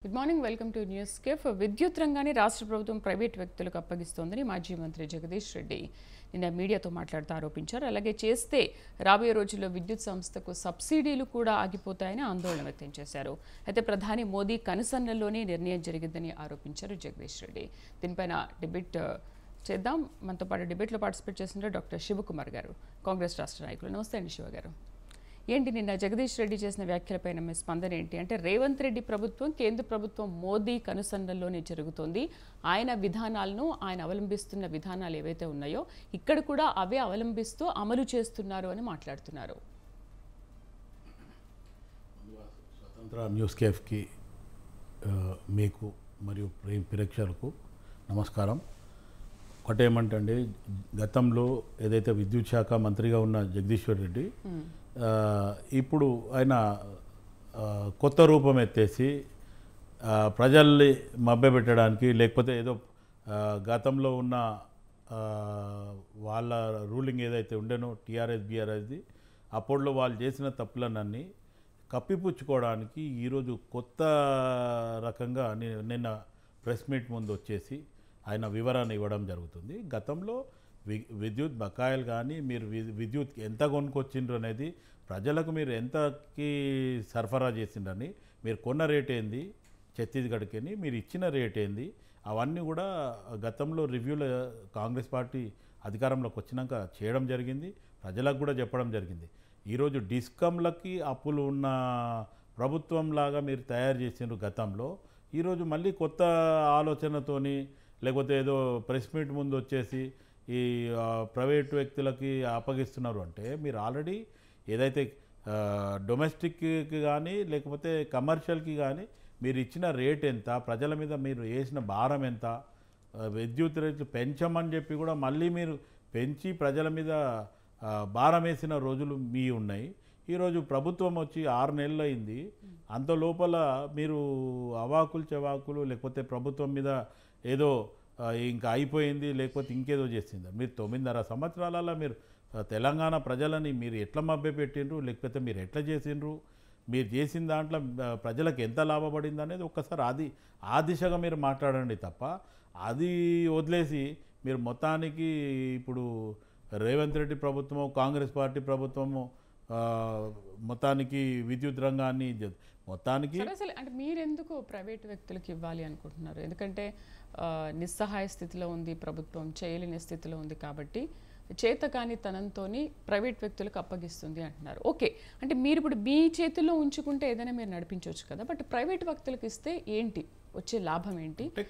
Good morning, welcome to news cafe. విద్యుత్ రంగాన్ని రాష్ట్ర ప్రభుత్వం ప్రైవేట్ వ్యక్తులకు అప్పగిస్తోందని మాజీ మంత్రి జగదీష్ రెడ్డి నిన్న మీడియాతో మాట్లాడుతూ ఆరోపించారు. అలాగే చేస్తే రాబోయే రోజుల్లో విద్యుత్ సంస్థకు సబ్సిడీలు కూడా ఆగిపోతాయని ఆందోళన వ్యక్తం చేశారు. అయితే ప్రధాని మోదీ కనుసన్నల్లోనే నిర్ణయం జరిగిందని ఆరోపించారు జగదీష్ రెడ్డి. దీనిపైన డిబేట్ చేద్దాం. మనతో పాటు డిబేట్లో పార్టిసిపేట్ చేస్తున్నారు డాక్టర్ శివకుమార్ గారు, కాంగ్రెస్ రాష్ట్ర నాయకులు. నమస్తే అండి శివ గారు. ఏంటి నిన్న జగదీష్ రెడ్డి చేసిన వ్యాఖ్యలపైన మీ స్పందన ఏంటి? అంటే రేవంత్ రెడ్డి ప్రభుత్వం, కేంద్ర ప్రభుత్వం మోదీ కనుసన్నల్లోనే జరుగుతోంది. ఆయన విధానాలను, ఆయన అవలంబిస్తున్న విధానాలు ఏవైతే ఉన్నాయో ఇక్కడ కూడా అవే అవలంబిస్తూ అమలు చేస్తున్నారు అని మాట్లాడుతున్నారు. స్వతంత్ర న్యూస్ కేఫ్కి మీకు మరియు ప్రేక్షకులకు నమస్కారం. ఒకటేమంటే గతంలో ఏదైతే విద్యుత్ శాఖ మంత్రిగా ఉన్న జగదీశ్వర్ రెడ్డి ఇప్పుడు ఆయన కొత్త రూపం ఎత్తేసి ప్రజల్ని మభ్యపెట్టడానికి, లేకపోతే ఏదో గతంలో ఉన్న వాళ్ళ రూలింగ్ ఏదైతే ఉండేనో టీఆర్ఎస్ బీఆర్ఎస్ది, అప్పట్లో వాళ్ళు చేసిన తప్పులన్నీ కప్పిపుచ్చుకోవడానికి ఈరోజు కొత్త రకంగా నిన్న ప్రెస్ మీట్ ముందు వచ్చేసి ఆయన వివరణ ఇవ్వడం జరుగుతుంది. గతంలో విద్యుత్ బకాయిలు కానీ, మీరు విద్యుత్ ఎంత కొనుక్కొచ్చిండ్రు అనేది, ప్రజలకు మీరు ఎంతకి సరఫరా చేసిండ్రని, మీరు కొన్న రేట్ ఏంది ఛత్తీస్గఢ్కి, మీరు ఇచ్చిన రేట్ ఏంది, అవన్నీ కూడా గతంలో రివ్యూలో కాంగ్రెస్ పార్టీ అధికారంలోకి వచ్చినాక చేయడం జరిగింది. ప్రజలకు కూడా చెప్పడం జరిగింది. ఈరోజు డిస్కమ్లకి అప్పులు ఉన్న ప్రభుత్వంలాగా మీరు తయారు చేసిండ్రు గతంలో. ఈరోజు మళ్ళీ కొత్త ఆలోచనతోని, లేకపోతే ఏదో ప్రెస్ మీట్ ముందు వచ్చేసి ఈ ప్రైవేట్ వ్యక్తులకి అప్పగిస్తున్నారు. అంటే మీరు ఆల్రెడీ ఏదైతే డొమెస్టిక్కి కానీ లేకపోతే కమర్షియల్కి కానీ మీరు ఇచ్చిన రేట్ ఎంత, ప్రజల మీద మీరు వేసిన భారం ఎంత, విద్యుత్ రేట్లు పెంచమని చెప్పి కూడా మళ్ళీ మీరు పెంచి ప్రజల మీద భారం వేసిన రోజులు మీ ఉన్నాయి. ఈరోజు ప్రభుత్వం వచ్చి 6 నెలలు అయింది. అంత లోపల మీరు అవాకులు చెవాకులు, లేకపోతే ప్రభుత్వం మీద ఏదో ఇంకా అయిపోయింది, లేకపోతే ఇంకేదో చేసింది. మీరు 9.5 సంవత్సరాలలో మీరు తెలంగాణ ప్రజలని మీరు ఎట్లా మభ్యపెట్టిండ్రు, లేకపోతే మీరు ఎట్లా చేసిండ్రు, మీరు చేసిన దాంట్లో ప్రజలకు ఎంత లాభపడింది అనేది ఒక్కసారి ఆ దిశగా మీరు మాట్లాడండి తప్ప, అది వదిలేసి మీరు మొత్తానికి ఇప్పుడు రేవంత్ రెడ్డి ప్రభుత్వము, కాంగ్రెస్ పార్టీ ప్రభుత్వము మొత్తానికి విద్యుత్ రంగాన్ని మొత్తానికి అంటే మీరెందుకు ప్రైవేట్ వ్యక్తులకు ఇవ్వాలి అనుకుంటున్నారు? ఎందుకంటే నిస్సహాయ స్థితిలో ఉంది ప్రభుత్వం, చేయలేని స్థితిలో ఉంది కాబట్టి చేతకాని తనంతో ప్రైవేట్ వ్యక్తులకు అప్పగిస్తుంది అంటున్నారు. ఓకే, అంటే మీరు ఇప్పుడు మీ చేతుల్లో ఉంచుకుంటే ఏదైనా మీరు నడిపించవచ్చు కదా, బట్ ప్రైవేట్ వ్యక్తులకు ఇస్తే ఏంటి వచ్చే లాభం ఏంటి? అంటే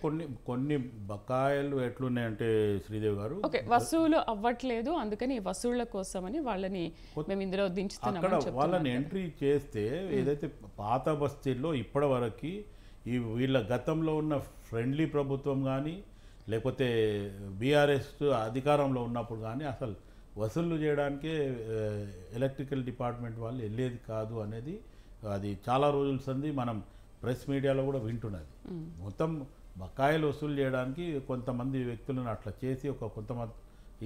కొన్ని బకాయిలు ఎట్లున్నాయంటే శ్రీదేవి గారు, ఓకే, వసూలు అవ్వట్లేదు, అందుకని వసూళ్ల కోసమని వాళ్ళని మేము ఇందులో దించుతున్నాం. వాళ్ళని ఎంట్రీ చేస్తే ఏదైతే పాత బస్తీల్లో ఇప్పటి వరకు ఈ వీళ్ళ గతంలో ఉన్న ఫ్రెండ్లీ ప్రభుత్వం కానీ, లేకపోతే బీఆర్ఎస్ అధికారంలో ఉన్నప్పుడు కానీ అసలు వసూళ్లు చేయడానికే ఎలక్ట్రికల్ డిపార్ట్మెంట్ వాళ్ళు వెళ్ళేది కాదు అనేది అది చాలా రోజుల సంది మనం ప్రెస్ మీడియాలో కూడా వింటున్నది. మొత్తం బకాయిలు వసూలు చేయడానికి కొంతమంది వ్యక్తులను అట్లా చేసి కొంతమంది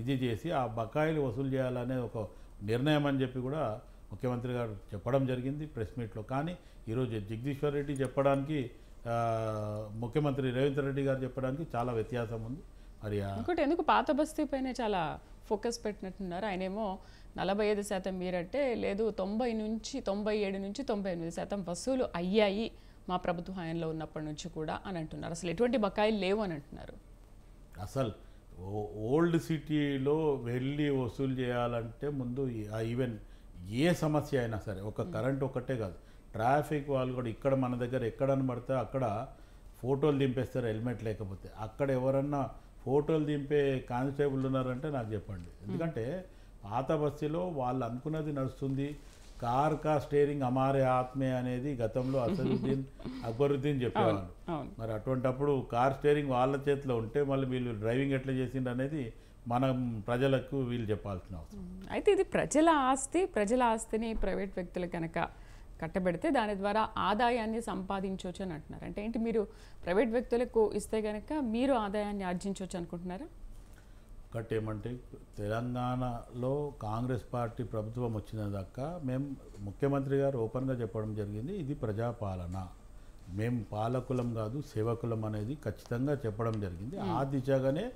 ఇది చేసి ఆ బకాయిలు వసూలు చేయాలనే ఒక నిర్ణయం అని చెప్పి కూడా ముఖ్యమంత్రి గారు చెప్పడం జరిగింది ప్రెస్ మీట్లో. కానీ ఈరోజు జగదీశ్వర్ రెడ్డి చెప్పడానికి, ముఖ్యమంత్రి రేవంత్ రెడ్డి గారు చెప్పడానికి చాలా వ్యత్యాసం ఉంది. మరి ఇంకోటి, ఎందుకు పాత బస్తీ పైన చాలా ఫోకస్ పెట్టినట్టున్నారు? ఆయనేమో 45% మీరంటే లేదు, 97 నుంచి 98% వసూలు అయ్యాయి మా ప్రభుత్వ హయాంలో ఉన్నప్పటి నుంచి కూడా అని అంటున్నారు. అసలు ఎటువంటి బకాయిలు లేవు అని అంటున్నారు. అసలు ఓల్డ్ సిటీలో వెళ్ళి వసూలు చేయాలంటే ముందు ఈవెన్ ఏ సమస్య అయినా సరే, ఒక కరెంట్ ఒక్కటే కాదు, ట్రాఫిక్ వాళ్ళు కూడా ఇక్కడ మన దగ్గర ఎక్కడని పడితే అక్కడ ఫోటోలు దింపేస్తారు హెల్మెట్ లేకపోతే. అక్కడ ఎవరన్నా ఫోటోలు దింపే కానిస్టేబుల్ ఉన్నారంటే నాకు చెప్పండి. ఎందుకంటే పాత బస్తీలో వాళ్ళు అనుకున్నది నడుస్తుంది. కార్ కా స్టీరింగ్ హమారే ఆత్మే అనేది గతంలో అక్బరుద్దీన్ చెప్పేవాళ్ళు. మరి అటువంటప్పుడు కార్ స్టీరింగ్ వాళ్ళ చేతిలో ఉంటే మళ్ళీ వీళ్ళు డ్రైవింగ్ ఎట్లా చేసిండు అనేది మనం ప్రజలకు వీళ్ళు చెప్పాల్సిన అవసరం. అయితే ఇది ప్రజల ఆస్తిని ప్రైవేట్ వ్యక్తులు కనుక కట్టబెడితే దాని ద్వారా ఆదాయాన్ని సంపాదించవచ్చు అని అంటున్నారు. అంటే ఏంటి, మీరు ప్రైవేట్ వ్యక్తులకు ఇస్తే కనుక మీరు ఆదాయాన్ని ఆర్జించవచ్చు అనుకుంటున్నారా? ఒకటి ఏమంటే తెలంగాణలో కాంగ్రెస్ పార్టీ ప్రభుత్వం వచ్చిన దాకా మేము ముఖ్యమంత్రి గారు ఓపెన్గా చెప్పడం జరిగింది, ఇది ప్రజాపాలన, మేము పాలకులం కాదు సేవకులం అనేది ఖచ్చితంగా చెప్పడం జరిగింది. ఆ దిశగానే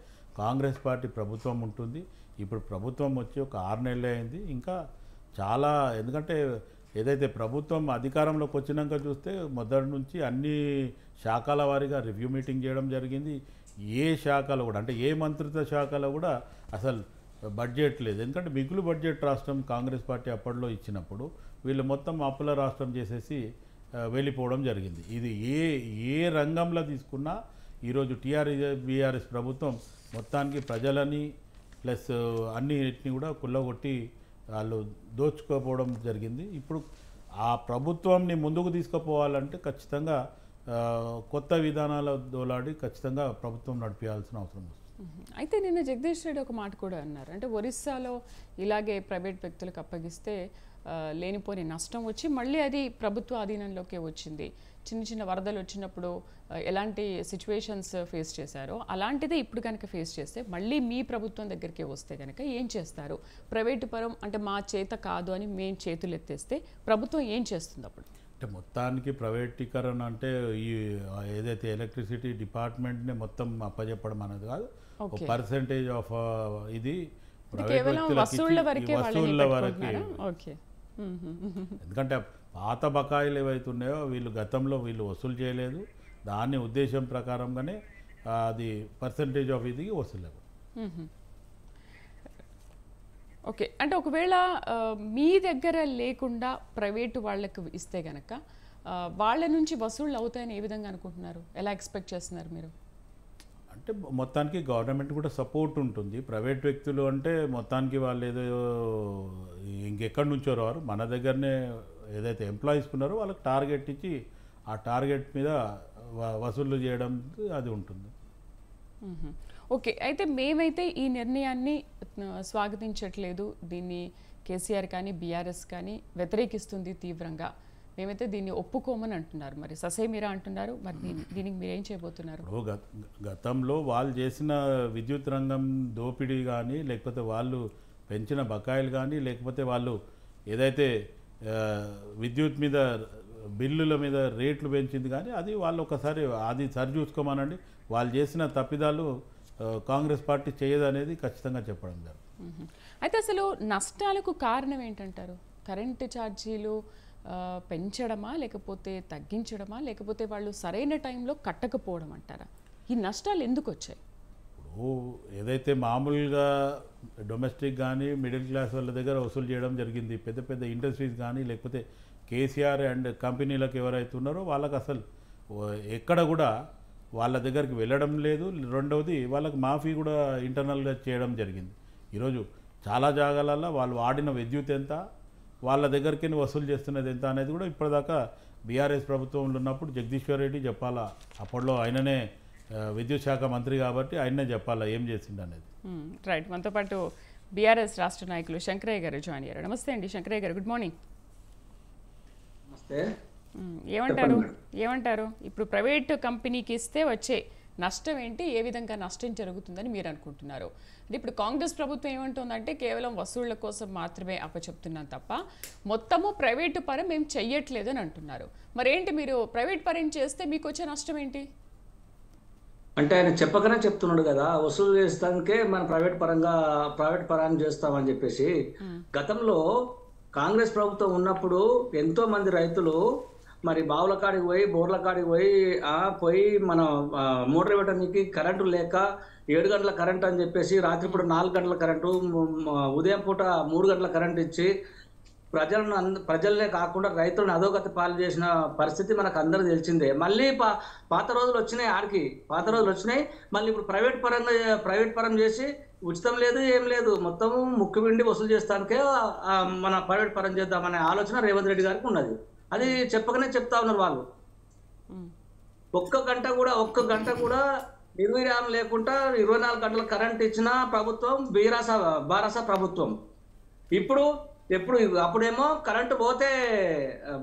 కాంగ్రెస్ పార్టీ ప్రభుత్వం ఉంటుంది. ఇప్పుడు ప్రభుత్వం వచ్చి ఒక 6 నెలలే అయింది. ఇంకా చాలా, ఎందుకంటే ఏదైతే ప్రభుత్వం అధికారంలోకి వచ్చినాక చూస్తే మొదటి నుంచి అన్ని శాఖల వారీగా రివ్యూ మీటింగ్ చేయడం జరిగింది. ఏ శాఖలో కూడా, అంటే ఏ మంత్రిత్వ శాఖలో కూడా అసలు బడ్జెట్ లేదు. ఎందుకంటే మిగులు బడ్జెట్ రాష్ట్రం కాంగ్రెస్ పార్టీ అప్పట్లో ఇచ్చినప్పుడు వీళ్ళు మొత్తం అప్పుల రాష్ట్రం చేసేసి వెళ్ళిపోవడం జరిగింది. ఇది ఏ రంగంలో తీసుకున్నా ఈరోజు బీఆర్ఎస్ ప్రభుత్వం మొత్తానికి ప్రజలని ప్లస్ అన్నిటిని కూడా కుల్లగొట్టి వాళ్ళు దోచుకోపోవడం జరిగింది. ఇప్పుడు ఆ ప్రభుత్వంని ముందుకు తీసుకుపోవాలంటే ఖచ్చితంగా కొత్త విధానాల దోలాడి ఖచ్చితంగా ప్రభుత్వం నడిపించాల్సిన అవసరం వస్తుంది. అయితే నిన్న జగదీష్ రెడ్డి ఒక మాట కూడా అన్నారు, అంటే ఒరిస్సాలో ఇలాగే ప్రైవేట్ వ్యక్తులకు అప్పగిస్తే లేనిపోని నష్టం వచ్చి మళ్ళీ అది ప్రభుత్వ ఆధీనంలోకే వచ్చింది. చిన్న చిన్న వరదలు వచ్చినప్పుడు ఎలాంటి సిచ్యువేషన్స్ ఫేస్ చేశారో అలాంటిదే ఇప్పుడు కనుక ఫేస్ చేస్తే మళ్ళీ మీ ప్రభుత్వం దగ్గరికి వస్తే కనుక ఏం చేస్తారు? ప్రైవేటు పరం అంటే మా చేత కాదు అని మేము చేతులు ఎత్తేస్తే ప్రభుత్వం ఏం చేస్తుంది అప్పుడు? అంటే మొత్తానికి ప్రైవేటీకరణ అంటే ఈ ఏదైతే ఎలక్ట్రిసిటీ డిపార్ట్మెంట్ని మొత్తం అప్పచెప్పడం అనేది కాదు. ఒక పర్సెంటేజ్ ఆఫ్ ఇది కేవలం వసూళ్ల వరకే వసూళ్ల వరకే. ఎందుకంటే పాత బకాయిలు ఏవైతే ఉన్నాయో వీళ్ళు గతంలో వసూలు చేయలేదు. దాని ఉద్దేశం ప్రకారంగానే అది పర్సెంటేజ్ ఆఫ్ ఇది వసూలు. ఓకే, అంటే ఒకవేళ మీ దగ్గర లేకుండా ప్రైవేటు వాళ్ళకు ఇస్తే కనుక వాళ్ళ నుంచి వసూళ్ళు అవుతాయని ఏ విధంగా అనుకుంటున్నారు? ఎలా ఎక్స్పెక్ట్ చేస్తున్నారు మీరు? అంటే మొత్తానికి గవర్నమెంట్ కూడా సపోర్ట్ ఉంటుంది. ప్రైవేట్ వ్యక్తులు అంటే మొత్తానికి వాళ్ళు ఏదో ఇంకెక్కడి నుంచో రారు, మన దగ్గరనే ఏదైతే ఎంప్లాయీస్ ఉన్నారో వాళ్ళకి టార్గెట్ ఇచ్చి ఆ టార్గెట్ మీద వసూలు చేయడం అది ఉంటుంది. ఓకే, అయితే మేమైతే ఈ నిర్ణయాన్ని స్వాగతించట్లేదు, దీన్ని కేసీఆర్ కానీ బీఆర్ఎస్ కానీ వ్యతిరేకిస్తుంది తీవ్రంగా, మేమైతే దీన్ని ఒప్పుకోమని అంటున్నారు. మరి ససేమిరా అంటున్నారు, మరి దీనికి మీరేం చేయబోతున్నారు? గతంలో వాళ్ళు చేసిన విద్యుత్ రంగం దోపిడీ కానీ, లేకపోతే వాళ్ళు పెంచిన బకాయిలు కానీ, లేకపోతే వాళ్ళు ఏదైతే విద్యుత్ మీద బిల్లుల మీద రేట్లు పెంచింది కానీ అది వాళ్ళు ఒకసారి అది సరిచూసుకోమనండి. వాళ్ళు చేసిన తప్పిదాలు కాంగ్రెస్ పార్టీ చేయదనేది ఖచ్చితంగా చెప్పడం జరుగుతుంది. అయితే అసలు నష్టాలకు కారణం ఏంటంటారు? కరెంటు ఛార్జీలు పెంచడమా, లేకపోతే తగ్గించడమా, లేకపోతే వాళ్ళు సరైన టైంలో కట్టకపోవడం అంటారా? ఈ నష్టాలు ఎందుకు వచ్చాయి? ఇప్పుడు ఏదైతే మామూలుగా డొమెస్టిక్ కానీ మిడిల్ క్లాస్ వాళ్ళ దగ్గర వసూలు చేయడం జరిగింది, పెద్ద పెద్ద ఇండస్ట్రీస్ కానీ లేకపోతే కేసీఆర్ అండ్ కంపెనీలకు ఎవరైతే ఉన్నారో వాళ్ళకి అసలు ఎక్కడ కూడా వాళ్ళ దగ్గరికి వెళ్ళడం లేదు. రెండవది వాళ్ళకి మాఫీ కూడా ఇంటర్నల్గా చేయడం జరిగింది. ఈరోజు చాలా జాగాలలో వాళ్ళు వాడిన విద్యుత్ ఎంత, వాళ్ళ దగ్గరికి వసూలు చేస్తున్నది ఎంత అనేది కూడా ఇప్పటిదాకా బీఆర్ఎస్ ప్రభుత్వంలో ఉన్నప్పుడు జగదీశ్వర్ రెడ్డి చెప్పాలా, అప్పట్లో ఆయననే విద్యుత్ శాఖ మంత్రి కాబట్టి ఆయనే చెప్పాలా ఏం చేసిండు అనేది. రైట్, మనతో పాటు బీఆర్ఎస్ రాష్ట్ర నాయకులు శంకరయ్య గారు జాయిన్ అయ్యారు. నమస్తే అండి శంకరయ్య గారు, గుడ్ మార్నింగ్. ఏమంటారు ఇప్పుడు ప్రైవేట్ కంపెనీకి ఇస్తే వచ్చే నష్టం ఏంటి, ఏ విధంగా నష్టం జరుగుతుందని మీరు అనుకుంటున్నారు? అంటే ఇప్పుడు కాంగ్రెస్ ప్రభుత్వం ఏమంటుందంటే కేవలం వసూళ్ల కోసం మాత్రమే అప్పచెప్తున్నాం తప్ప మొత్తము ప్రైవేటు పరం మేము చెయ్యట్లేదు అని అంటున్నారు. మరేంటి మీరు ప్రైవేట్ పరం చేస్తే మీకు వచ్చే నష్టం ఏంటి? అంటే ఆయన చెప్పకనే చెప్తున్నాడు కదా, వసూలు చేస్తానికే మనం ప్రైవేట్ పరాన్ని చేస్తామని చెప్పేసి. గతంలో కాంగ్రెస్ ప్రభుత్వం ఉన్నప్పుడు ఎంతో మంది రైతులు మరి బావుల కాడికి పోయి బోర్ల కాడికి పోయి మన మోటార్ ఇవ్వడానికి కరెంటు లేక 7 గంటల కరెంట్ అని చెప్పేసి రాత్రిపూట 4 గంటల కరెంటు, ఉదయం పూట 3 గంటల కరెంట్ ఇచ్చి ప్రజలనే కాకుండా రైతులను అధోగతి పాలు చేసిన పరిస్థితి మనకు అందరూ తెలిసిందే. మళ్ళీ పాత రోజులు వచ్చినాయి, పాత రోజులు వచ్చినాయి. మళ్ళీ ఇప్పుడు ప్రైవేట్ పరం చేసి ఉచితం లేదు, ఏం లేదు, మొత్తము ముక్కు విండి వసూలు చేస్తానికే మన ప్రైవేట్ పరం చేద్దామనే ఆలోచన రేవంత్ రెడ్డి గారికి ఉన్నది. అది చెప్పకనే చెప్తా ఉన్నారు వాళ్ళు. ఒక్క గంట కూడా నిర్విరామం లేకుండా 24 గంటల కరెంట్ ఇచ్చిన ప్రభుత్వం బారాస ప్రభుత్వం. అప్పుడేమో కరెంటు పోతే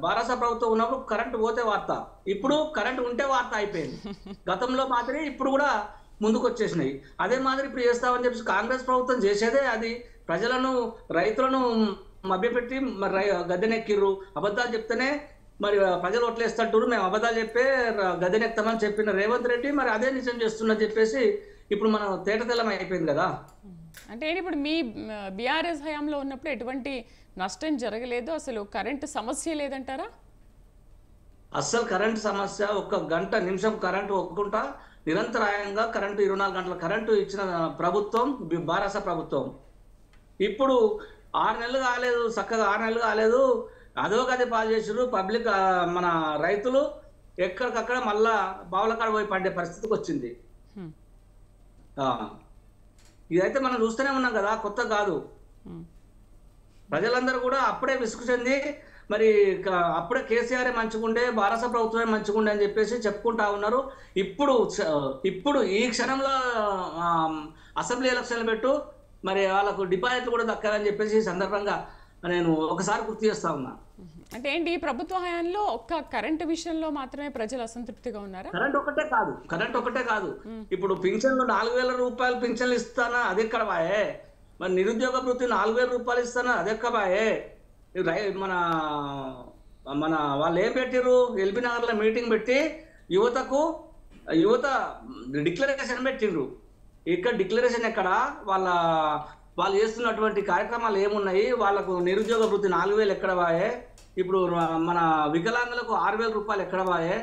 బారాస ప్రభుత్వం ఉన్నప్పుడు కరెంటు పోతే వార్త, ఇప్పుడు కరెంటు ఉంటే వార్త అయిపోయింది. గతంలో మాదిరి ఇప్పుడు కూడా ముందుకు వచ్చేసినాయి. అదే మాదిరి ఇప్పుడు చేస్తామని చెప్పి కాంగ్రెస్ ప్రభుత్వం చేసేదే అది. రైతులను మభ్యపెట్టి గద్దెనెక్కిర్రు. అబద్ధాలు చెప్తేనే మరి ప్రజలు ఓట్లేస్తట్టు మేము అబద్ధాలు చెప్పే గద్దెనెక్తామని చెప్పిన రేవంత్ రెడ్డి మరి అదే నిజం చేస్తున్నా చెప్పేసి ఇప్పుడు మనం తేటతెల్లం అయిపోయింది కదా. అంటే ఏంటి ఇప్పుడు మీ బీఆర్ఎస్ హయాంలో ఉన్నప్పుడు ఎటువంటి నష్టం జరగలేదు, అసలు కరెంటు సమస్య లేదంటారా? అస్సలు కరెంటు సమస్య, ఒక్క గంట నిమిషం కరెంటు ఒప్పుకుంటా నిరంతరాయంగా కరెంటు 24 గంటల కరెంటు ఇచ్చిన ప్రభుత్వం భారత ప్రభుత్వం. ఇప్పుడు 6 నెలలు కాలేదు, చక్కగా 6 నెలలు కాలేదు, అదోగది పాలు చేసారు పబ్లిక్. మన రైతులు ఎక్కడికక్కడ మళ్ళా బావులకాడ పోయి పడే పరిస్థితికి వచ్చింది. ఇదైతే మనం చూస్తూనే ఉన్నాం కదా, కొత్త కాదు. ప్రజలందరూ కూడా అప్పుడే విసుగు చెంది మరి అప్పుడే కేసీఆర్ మంచిగుండే, భారత ప్రభుత్వమే మంచిగుండే అని చెప్పేసి చెప్పుకుంటా ఉన్నారు. ఇప్పుడు ఈ క్షణంలో అసెంబ్లీ ఎలక్షన్లు పెట్టు మరి వాళ్ళకు డిపాజిట్లు కూడా దక్కాలని చెప్పేసి ఈ సందర్భంగా నేను ఒకసారి గుర్తు చేస్తా ఉన్నా. అంటే ఏంటి ప్రభుత్వ హయాంలో ఒక్క కరెంటు విషయంలో మాత్రమే ప్రజలు అసంతృప్తిగా ఉన్నారా? కరెంట్ ఒకటే కాదు, ఇప్పుడు పింఛన్లు 4,000 రూపాయలు పింఛన్లు ఇస్తానా అది ఎక్కడ బాయే, మరి నిరుద్యోగ వృత్తి 4,000 రూపాయలు ఇస్తానా అది ఎక్కడ బాయే. మన మన వాళ్ళు ఏం పెట్టిర్రు, ఎల్బీ నగర్లో మీటింగ్ పెట్టి యువత డిక్లరేషన్ పెట్టిండ్రు. ఇక్కడ డిక్లరేషన్ ఎక్కడ, వాళ్ళు చేస్తున్నటువంటి కార్యక్రమాలు ఏమున్నాయి, వాళ్ళకు నిరుద్యోగ వృత్తి 4,000 ఎక్కడ బాయే, ఇప్పుడు మన వికలాంగులకు 6,000 రూపాయలు ఎక్కడ బాయే,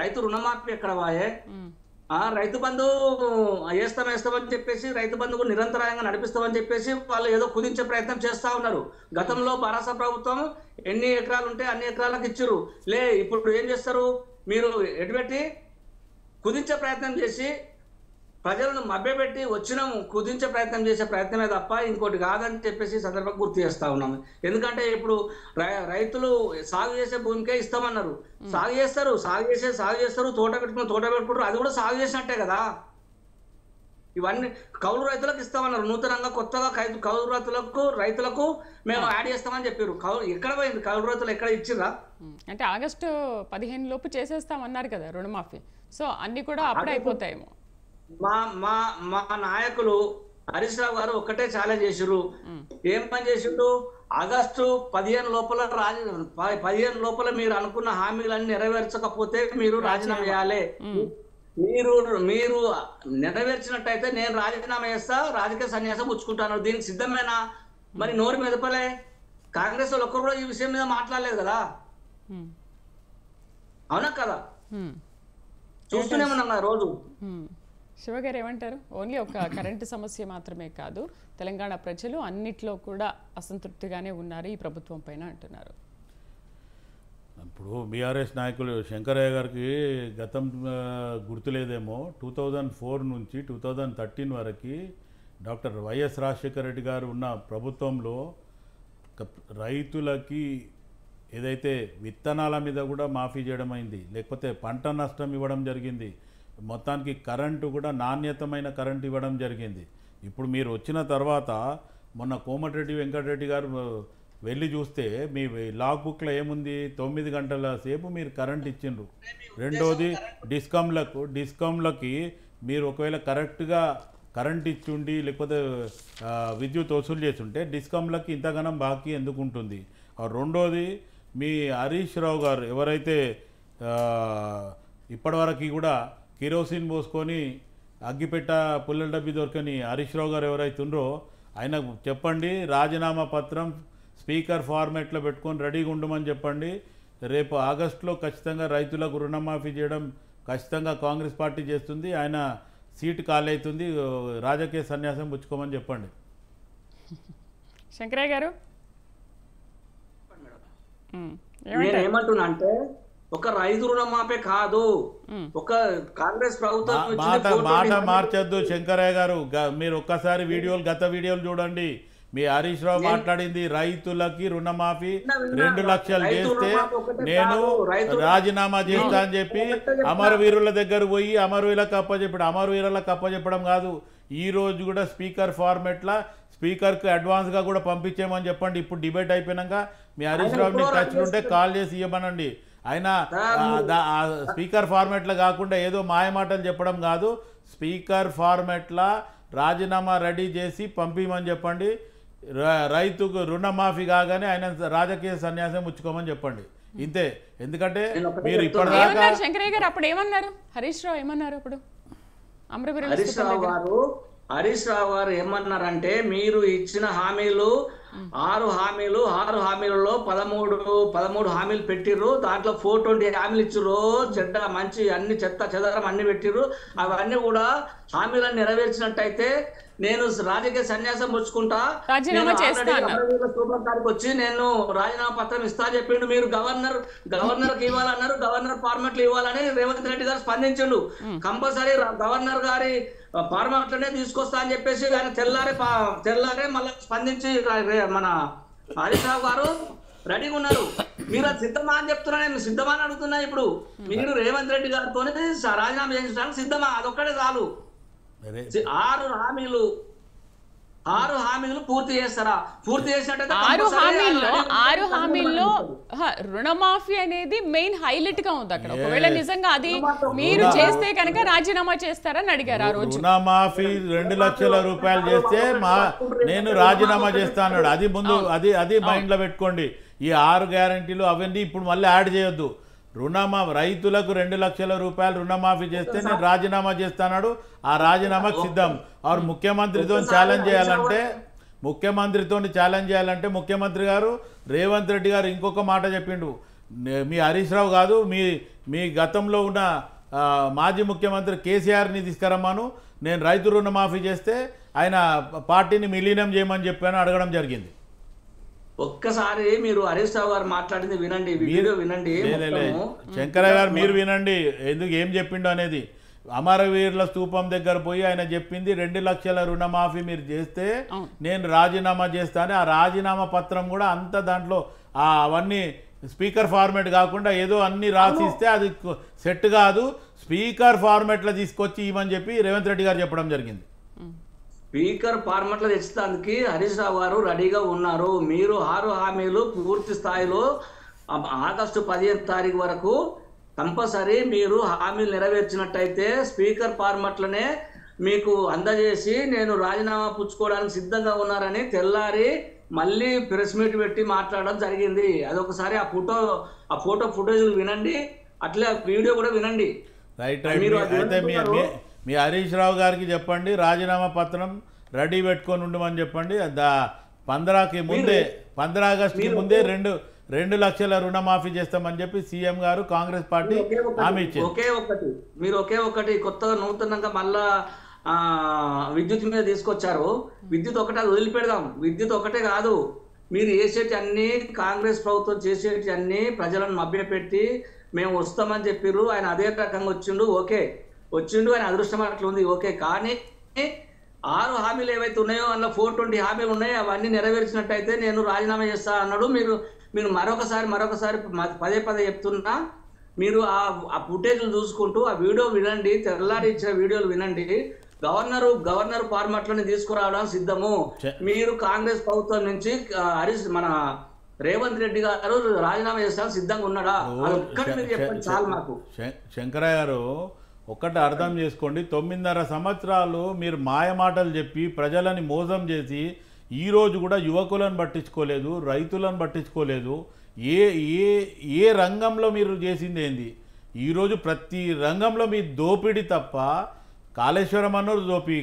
రైతు రుణమాఫీ ఎక్కడ బాయే, రైతు బంధు వేస్తామని చెప్పేసి రైతు బంధుకు నిరంతరాయంగా నడిపిస్తామని చెప్పేసి వాళ్ళు ఏదో కుదించే ప్రయత్నం చేస్తా ఉన్నారు. గతంలో భారత ప్రభుత్వం ఎన్ని ఎకరాలు ఉంటే అన్ని ఎకరాలకు ఇచ్చారు. ఇప్పుడు ఏం చేస్తారు, మీరు ఎటుపెట్టి కుదించే ప్రయత్నం చేసి ప్రజలను మభ్యపెట్టి వచ్చినాము, కుదించే ప్రయత్నం చేసే ప్రయత్నమే తప్ప ఇంకోటి కాదని చెప్పేసి సందర్భంగా గుర్తు చేస్తా ఉన్నాము. ఎందుకంటే ఇప్పుడు రైతులు సాగు చేసే భూమికే ఇస్తామన్నారు, సాగు చేస్తారు, తోట పెట్టుకుంటారు, అది కూడా సాగు చేసినట్టే కదా. ఇవన్నీ కౌలు రైతులకు ఇస్తామన్నారు, నూతనంగా కొత్తగా కౌలు రైతులకు మేము యాడ్ చేస్తామని చెప్పారు. ఎక్కడ పోయింది కౌలు రైతులు, ఎక్కడ ఇచ్చిర్రా? అంటే ఆగస్టు 15 లోపు చేసేస్తామన్నారు కదా రుణమాఫీ, సో అన్ని కూడా అప్పుడే అయిపోతాయేమో. మా నాయకులు హరీష్ రావు గారు ఒక్కటే ఛాలెంజ్ చేసిర్రు. ఏం పని చేసిండు, ఆగస్టు 15 లోపల మీరు అనుకున్న హామీలన్నీ నెరవేర్చకపోతే మీరు రాజీనామా చేయాలి. మీరు నెరవేర్చినట్టయితే నేను రాజీనామా చేస్తా, రాజకీయ సన్యాసం పుచ్చుకుంటాను. దీనికి సిద్ధమేనా? మరి నోరు మెదపలే. కాంగ్రెస్ వాళ్ళు ఒక్కరు కూడా ఈ విషయం మీద మాట్లాడలేదు కదా, అవునా కదా? చూస్తూనే ఉన్నాం కదా రోజు. శివ గారు ఏమంటారు? ఓన్లీ ఒక కరెంటు సమస్య మాత్రమే కాదు, తెలంగాణ ప్రజలు అన్నిట్లో కూడా అసంతృప్తిగానే ఉన్నారు ఈ ప్రభుత్వం పైన అంటున్నారు. ఇప్పుడు బీఆర్ఎస్ నాయకులు శంకరయ్య గారికి గతం గుర్తులేదేమో, 2004 నుంచి 2013 వరకు డాక్టర్ వైఎస్ రాజశేఖర రెడ్డి గారు ఉన్న ప్రభుత్వంలో రైతులకి ఏదైతే విత్తనాల మీద కూడా మాఫీ చేయడం అయింది, లేకపోతే పంట నష్టం ఇవ్వడం జరిగింది, మొత్తానికి కరెంటు కూడా నాణ్యతమైన కరెంటు ఇవ్వడం జరిగింది. ఇప్పుడు మీరు వచ్చిన తర్వాత మొన్న కోమటిరెడ్డి వెంకటరెడ్డి గారు వెళ్ళి చూస్తే మీ లాగ్ బుక్లో ఏముంది, 9 గంటల సేపు మీరు కరెంట్ ఇచ్చిండ్రు. రెండోది డిస్కామ్లకి మీరు ఒకవేళ కరెక్ట్గా కరెంట్ ఇచ్చుండి లేకపోతే విద్యుత్ వసూలు చేస్తుంటే డిస్కామ్లకి ఇంతగానం బాకీ ఎందుకు ఉంటుంది. రెండోది మీ హరీష్ రావు గారు ఎవరైతే ఇప్పటివరకు కూడా కిరోసిన్ పోసుకొని అగ్గిపెట్ట పుల్లల డబ్బి దొరకని హరీష్ రావు గారు ఎవరైతే ఉన్నారో ఆయన చెప్పండి, రాజీనామా పత్రం స్పీకర్ ఫార్మాట్లో పెట్టుకొని రెడీగా ఉండమని చెప్పండి. రేపు ఆగస్టులో ఖచ్చితంగా రైతులకు రుణమాఫీ చేయడం ఖచ్చితంగా కాంగ్రెస్ పార్టీ చేస్తుంది, ఆయన సీటు ఖాళీ అవుతుంది, రాజకీయ సన్యాసం పుచ్చుకోమని చెప్పండి. శంకరయ్య గారు ఏమంటున్నా అంటే ఒక రైతు రుణమాఫీ కాదు, ఒక కాంగ్రెస్ ప్రభుత్వం మాట మార్చొద్దు శంకరయ్య గారు. మీరు ఒక్కసారి గత వీడియోలు చూడండి. మీ హరీష్ రావు మాట్లాడింది రైతులకి రుణమాఫీ 2 లక్షలు చేస్తే నేను రాజీనామా చేస్తా అని చెప్పి అమరవీరుల దగ్గర పోయి అమరవీరులకు అప్పచెప్పడం కాదు. ఈ రోజు కూడా స్పీకర్ ఫార్మెట్లా స్పీకర్కి అడ్వాన్స్గా కూడా పంపించేమని చెప్పండి. ఇప్పుడు డిబేట్ అయిపోయినాక మీ హరీష్ రావు టచ్ ఉంటే కాల్ చేసి ఇవ్వమనండి. ఆయన స్పీకర్ ఫార్మెట్లో కాకుండా ఏదో మాయమాటలు చెప్పడం కాదు, స్పీకర్ ఫార్మెట్లా రాజీనామా రెడీ చేసి పంపించమని చెప్పండి. రైతుకు రుణమాఫీ కాగానే ఆయన రాజకీయ సన్యాసం పుచ్చుకోమని చెప్పండి. ఇంతే. ఎందుకంటే నేను ఒకటే మీరు చెప్తున్నా. ఇప్పటిదాకా ఏమన్నారు శంకరయ్య గారు అప్పుడు ఏమన్నారు? హరీష్ రావు ఏమన్నారు అప్పుడు? అమరవీరుల స్థూపం దగ్గర హరీష్ రావు గారు ఏమన్నారంటే, మీరు ఇచ్చిన హామీలు 6 హామీలలో 13 హామీలు పెట్టిర్రు. దాంట్లో 420 హామీలు ఇచ్చిర్రు. చెడ్డ మంచి అన్ని చెత్త చెదరం అన్ని పెట్టిర్రు. అవన్నీ కూడా హామీలను నెరవేర్చినట్టయితే నేను రాజకీయ సన్యాసం పుచ్చుకుంటా, రాజీనామా చేస్తా అన్నారు. సూపర్ వచ్చి నేను రాజీనామా పత్రం ఇస్తా చెప్పిండు. మీరు గవర్నర్కి ఇవ్వాలన్నారు, గవర్నర్ ఫార్మాట్లు ఇవ్వాలని రేవంత్ రెడ్డి గారు స్పందించిండు. కంపల్సరీ గవర్నర్ గారి ఫార్మాట్లనే తీసుకొస్తా అని చెప్పేసి ఆయన తెల్లారే మళ్ళీ స్పందించి మన హరీష్ రావు గారు రెడీగా ఉన్నారు. మీరు అది సిద్ధమా అని చెప్తున్నా, నేను సిద్ధమా అని అడుగుతున్నా. ఇప్పుడు మీరు రేవంత్ రెడ్డి గారితో రాజీనామా చేయించడానికి సిద్ధమా? అదొక్కడే చాలు. 6 హామీలు పూర్తి చేస్తారా? పూర్తి చేసినట్టయితే 6 హామీల్లో రుణమాఫీ అనేది మెయిన్ హైలైట్ గా ఉంది అక్కడ. ఒకవేళ నిజంగా అది మీరు చేస్తే కనుక రాజీనామా చేస్తారని అడిగారు ఆ రోజు. రుణమాఫీ 2 లక్షల రూపాయలు చేస్తే నేను రాజీనామా చేస్తా అన్నాడు. అది ముందు అది మైండ్ లో పెట్టుకోండి. ఈ 6 గ్యారంటీలు అవన్నీ ఇప్పుడు మళ్ళీ యాడ్ చేయొద్దు. రైతులకు 2 లక్షల రూపాయలు రుణమాఫీ చేస్తే నేను రాజీనామా చేస్తాడు. ఆ రాజీనామాకు సిద్ధం. ఆరు ముఖ్యమంత్రితో ఛాలెంజ్ చేయాలంటే ముఖ్యమంత్రి గారు రేవంత్ రెడ్డి గారు ఇంకొక మాట చెప్పిండు. మీ హరీష్ రావు కాదు, మీ గతంలో ఉన్న మాజీ ముఖ్యమంత్రి కేసీఆర్ని తీసుకురమ్మాను, నేను రైతు రుణమాఫీ చేస్తే ఆయన పార్టీని విలీనం చేయమని చెప్పాను అడగడం జరిగింది. ఒక్కసారి మీరు హరీష్ రావు గారు మాట్లాడింది వినండి, వీడియో వినండి. శంకరయ్య గారు మీరు వినండి ఎందుకు ఏం చెప్పిండు అనేది. అమరవీరుల స్తూపం దగ్గర పోయి ఆయన చెప్పింది 2 లక్షల రుణమాఫీ మీరు చేస్తే నేను రాజీనామా చేస్తాను. ఆ రాజీనామా పత్రం కూడా అంత దాంట్లో అవన్నీ స్పీకర్ ఫార్మాట్ కాకుండా ఏదో అన్ని రాసిస్తే అది సెట్ కాదు, స్పీకర్ ఫార్మాట్లో తీసుకొచ్చి ఇవ్వని చెప్పి రేవంత్ రెడ్డి గారు చెప్పడం జరిగింది. స్పీకర్ ఫార్మాట్లో తెచ్చడానికి హరీష్ రావు గారు రెడీగా ఉన్నారు. మీరు 6 హామీలు పూర్తి స్థాయిలో ఆగస్టు 15 తారీఖు వరకు కంపల్సరీ మీరు హామీలు నెరవేర్చినట్టయితే స్పీకర్ ఫార్మాట్లనే మీకు అందజేసి నేను రాజీనామా పుచ్చుకోవడానికి సిద్ధంగా ఉన్నారని తెల్లారి మళ్ళీ ప్రెస్ మీట్ పెట్టి మాట్లాడడం జరిగింది. అదొకసారి ఆ ఫోటో ఫుటేజ్ వినండి, అట్లే వీడియో కూడా వినండి. రైట్. అయితే మీ హరీష్ రావు గారికి చెప్పండి రాజీనామా పత్రం రెడీ పెట్టుకొని ఉండమని చెప్పండి. 15 ఆగస్టుకి ముందే 2 లక్షల రుణమాఫీ చేస్తామని చెప్పి సీఎం గారు కాంగ్రెస్ పార్టీ హామీ ఇచ్చింది. ఒకే ఒకటి కొత్తగా నూతనంగా మళ్ళా విద్యుత్ మీద తీసుకొచ్చారు. విద్యుత్ ఒకటే వదిలిపెడదాం. విద్యుత్ ఒకటే కాదు, మీరు చేసేటి అన్ని కాంగ్రెస్ ప్రభుత్వం చేసేటి అన్ని ప్రజలను మభ్యపెట్టి మేము వస్తామని చెప్పిర్రు. ఆయన అదే రకంగా వచ్చిండు, ఆయన అదృష్టం అట్లా ఉంది. ఓకే, కానీ 6 హామీలు ఏవైతే ఉన్నాయో అందులో 420 హామీలు ఉన్నాయో అవన్నీ నెరవేర్చినట్టయితే నేను రాజీనామా చేస్తా అన్నాడు. మీరు మరొకసారి పదే చెప్తున్నా, మీరు ఆ ఫుటేజ్లు చూసుకుంటూ ఆ వీడియో వినండి, తెల్లారి ఇచ్చిన వీడియోలు వినండి. గవర్నర్ ఫార్మాట్లోనే తీసుకురావడానికి సిద్ధము. మీరు కాంగ్రెస్ ప్రభుత్వం నుంచి మన రేవంత్ రెడ్డి గారు రాజీనామా చేస్తానికి సిద్ధంగా ఉన్నాడా? అదొక్కటి మీరు చెప్పండి చాలు మాకు. శంకరయ్య గారు ఒక్కటి అర్థం చేసుకోండి, 9.5 సంవత్సరాలు మీరు మాయమాటలు చెప్పి ప్రజలని మోసం చేసి ఈరోజు కూడా యువకులను పట్టించుకోలేదు, రైతులను పట్టించుకోలేదు. ఏ రంగంలో మీరు చేసింది ఏంది? ఈరోజు ప్రతి రంగంలో మీ దోపిడీ తప్ప. కాళేశ్వరం అన్నాడు దోపిడీ,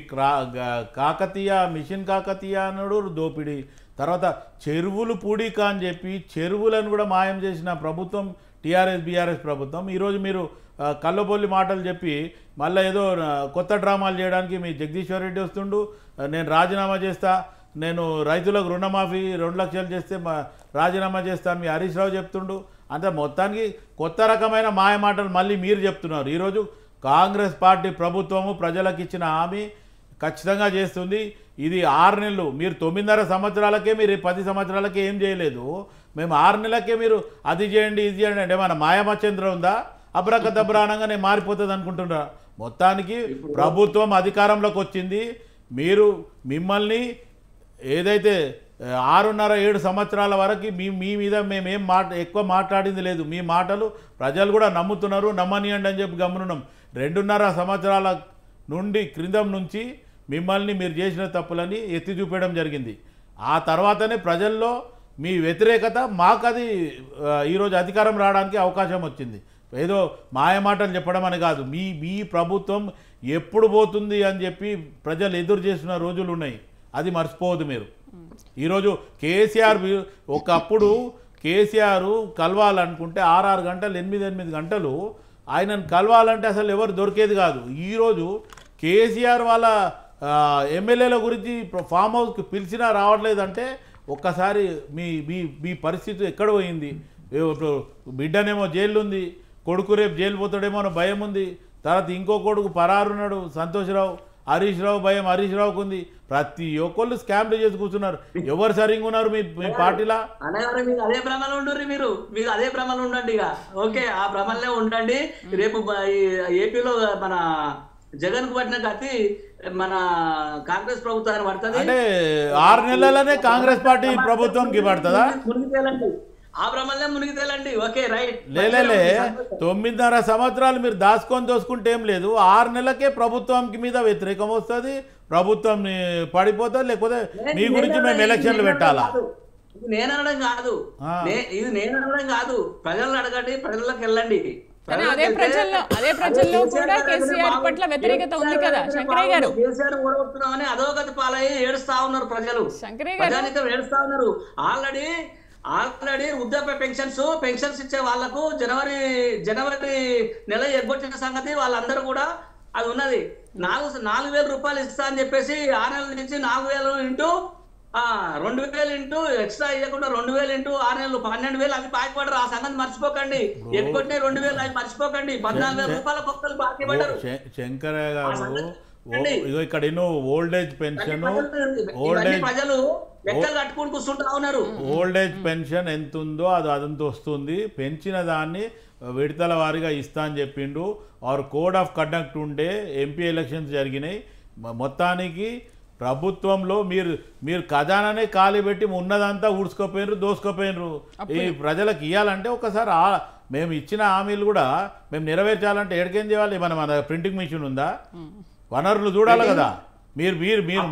మిషన్ కాకతీయ అన్నాడు దోపిడీ, తర్వాత చెరువులు పూడిక అని చెప్పి చెరువులను కూడా మాయం చేసిన ప్రభుత్వం బీఆర్ఎస్ ప్రభుత్వం. ఈరోజు మీరు కళ్ళబొల్లి మాటలు చెప్పి మళ్ళీ ఏదో కొత్త డ్రామాలు చేయడానికి మీ జగదీశ్వర్ రెడ్డి వస్తుండు, నేను రాజీనామా చేస్తా, నేను రైతులకు రుణమాఫీ 2 లక్షలు చేస్తే రాజీనామా చేస్తాను మీ హరీష్ రావు చెప్తుండు. అంతే మొత్తానికి కొత్త రకమైన మాయ మాటలు మళ్ళీ మీరు చెప్తున్నారు. ఈరోజు కాంగ్రెస్ పార్టీ ప్రభుత్వము ప్రజలకు ఇచ్చిన హామీ ఖచ్చితంగా చేస్తుంది. ఇది 6 నెలలు, మీరు 9.5 సంవత్సరాలకే మీరు 10 సంవత్సరాలకే ఏం చేయలేదు. మేము 6 నెలలకే మీరు అది చేయండి ఇది చేయండి అంటే మన మాయమచంద్ర ఉందా? అబ్రకదబ్రానంగానే మారిపోతుంది అనుకుంటున్నారా? మొత్తానికి ప్రభుత్వం అధికారంలోకి వచ్చింది. మిమ్మల్ని ఏదైతే 6.5-7 సంవత్సరాల వరకు మీ మీద మేమేం ఎక్కువ మాట్లాడింది లేదు. మీ మాటలు ప్రజలు కూడా నమ్ముతున్నారు, నమ్మనియండి అని చెప్పి గమనున్నాం. 2.5 సంవత్సరాల క్రిందం నుంచి మిమ్మల్ని మీరు చేసిన తప్పులని ఎత్తి చూపడం జరిగింది. ఆ తర్వాతనే ప్రజల్లో మీ వ్యతిరేకత మాకు అది ఈరోజు అధికారం రావడానికి అవకాశం వచ్చింది. ఏదో మాయమాటలు చెప్పడం అని కాదు, మీ ప్రభుత్వం ఎప్పుడు పోతుంది అని చెప్పి ప్రజలు ఎదురు చేస్తున్న రోజులు ఉన్నాయి, అది మర్చిపోవద్దు మీరు. ఈరోజు కేసీఆర్ ఒకప్పుడు కేసీఆర్ కలవాలనుకుంటే 6 గంటలు 8 గంటలు ఆయనను కలవాలంటే అసలు ఎవరు దొరికేది కాదు. ఈరోజు కేసీఆర్ వాళ్ళ ఎమ్మెల్యేల గురించి ఫామ్ హౌస్కి పిలిచినా రావట్లేదంటే ఒక్కసారి మీ పరిస్థితి ఎక్కడ పోయింది. బిడ్డనేమో జైలు ఉంది, కొడుకు రేపు జైలు పోతాడేమో అని భయం ఉంది. తర్వాత ఇంకో కొడుకు పరారున్నాడు సంతోష్రావు, హరీష్ రావు భయం హరీష్ రావుకు ఉంది. ప్రతి ఒక్కళ్ళు స్కామ్లు చేసి కూర్చున్నారు. ఎవరు సరిగ్గా ఉన్నారు మీ పార్టీలా? అన్నగారు మీకు అదే భ్రమలో ఉండుర్రి, మీకు అదే భ్రమలో ఉండండి. ఇక ఓకే, ఆ భ్రమల్లో ఉండండి. రేపు ఏపీలో మన జగన్ కు పట్టిన గతి మన కాంగ్రెస్ ప్రభుత్వాన్ని పడుతుంది. అంటే 6 నెలలనే కాంగ్రెస్ పార్టీ ప్రభుత్వంకి పడుతుందా? ఆ భ్రమల్లే మునిగి తేలండి. Okay right. లేలే 9.5 సంవత్సరాలు మీరు దోసుకుంటే ఏం లేదు. 6 నెలలకే ప్రభుత్వంకి మీద వ్యతిరేకం వస్తుంది, ప్రభుత్వం పడిపోతుంది. లేకపోతే మీ గురించి మేము ఎలక్షన్లు పెట్టాలా? ఇది నేను అనడం కాదు, ప్రజలను అడగండి, ప్రజలకు వెళ్ళండి. అదే ప్రజల్లో కూడా కేసీఆర్ పట్ల వ్యతిరేకత ఉంది కదా శంకరయ్య గారు. కేసీఆర్ ఓడగొడుతున్నామని అదోగతి పాలయ్యి ఏడుస్తా ఉన్నారు ప్రజలు, ప్రజానికం ఏడుస్తా ఉన్నారు. ఆల్రెడీ వృద్ధాప్య పెన్షన్స్ ఇచ్చే వాళ్లకు జనవరి నెల ఎగ్గొట్టిన సంగతి వాళ్ళందరూ కూడా అది ఉన్నది. 4,000 రూపాయలు ఇస్తా అని చెప్పేసి 6 నెలల నుంచి 4,000 ఇంటూ 2,000 ఇంటూ ఎక్స్ట్రా ఇవ్వకుండా 2,000 ఇంటూ 6 నెలలు 12,000 అవి బాకీ పడరు. ఆ సంగతి మర్చిపోకండి. ఎగ్గొట్టిన 2,000 అవి మర్చిపోకండి. 14,000 రూపాయల కొత్తలు బాకీ పడ్డారు. శంకరయ్య గారు ఇక్కడ ఎన్నో ఓల్డేజ్ పెన్షన్, ప్రజలు లెక్కలు కట్టుకుని కూర్చుంటా ఉన్నారు. ఓల్డేజ్ పెన్షన్ ఎంత ఉందో అదంతా వస్తుంది. పెంచిన దాన్ని విడతల వారీగా ఇస్తా అని చెప్పిండు. ఆర్ కోడ్ ఆఫ్ కండక్ట్ ఉండే ఎంపీ ఎలక్షన్స్ జరిగినాయి. మొత్తానికి ప్రభుత్వంలో మీరు ఖజానానే ఖాళీ పెట్టి ఉన్నదంతా ఊడ్చుకోపోయినరు, దోసుకోపోయినరు. ఈ ప్రజలకు ఇవ్వాలంటే ఒకసారి మేము ఇచ్చిన హామీలు కూడా మేము నెరవేర్చాలంటే ఎక్కడికేం చేయాలి? మన ప్రింటింగ్ మిషన్ ఉందా? వనరులు చూడాలి కదా. మీరు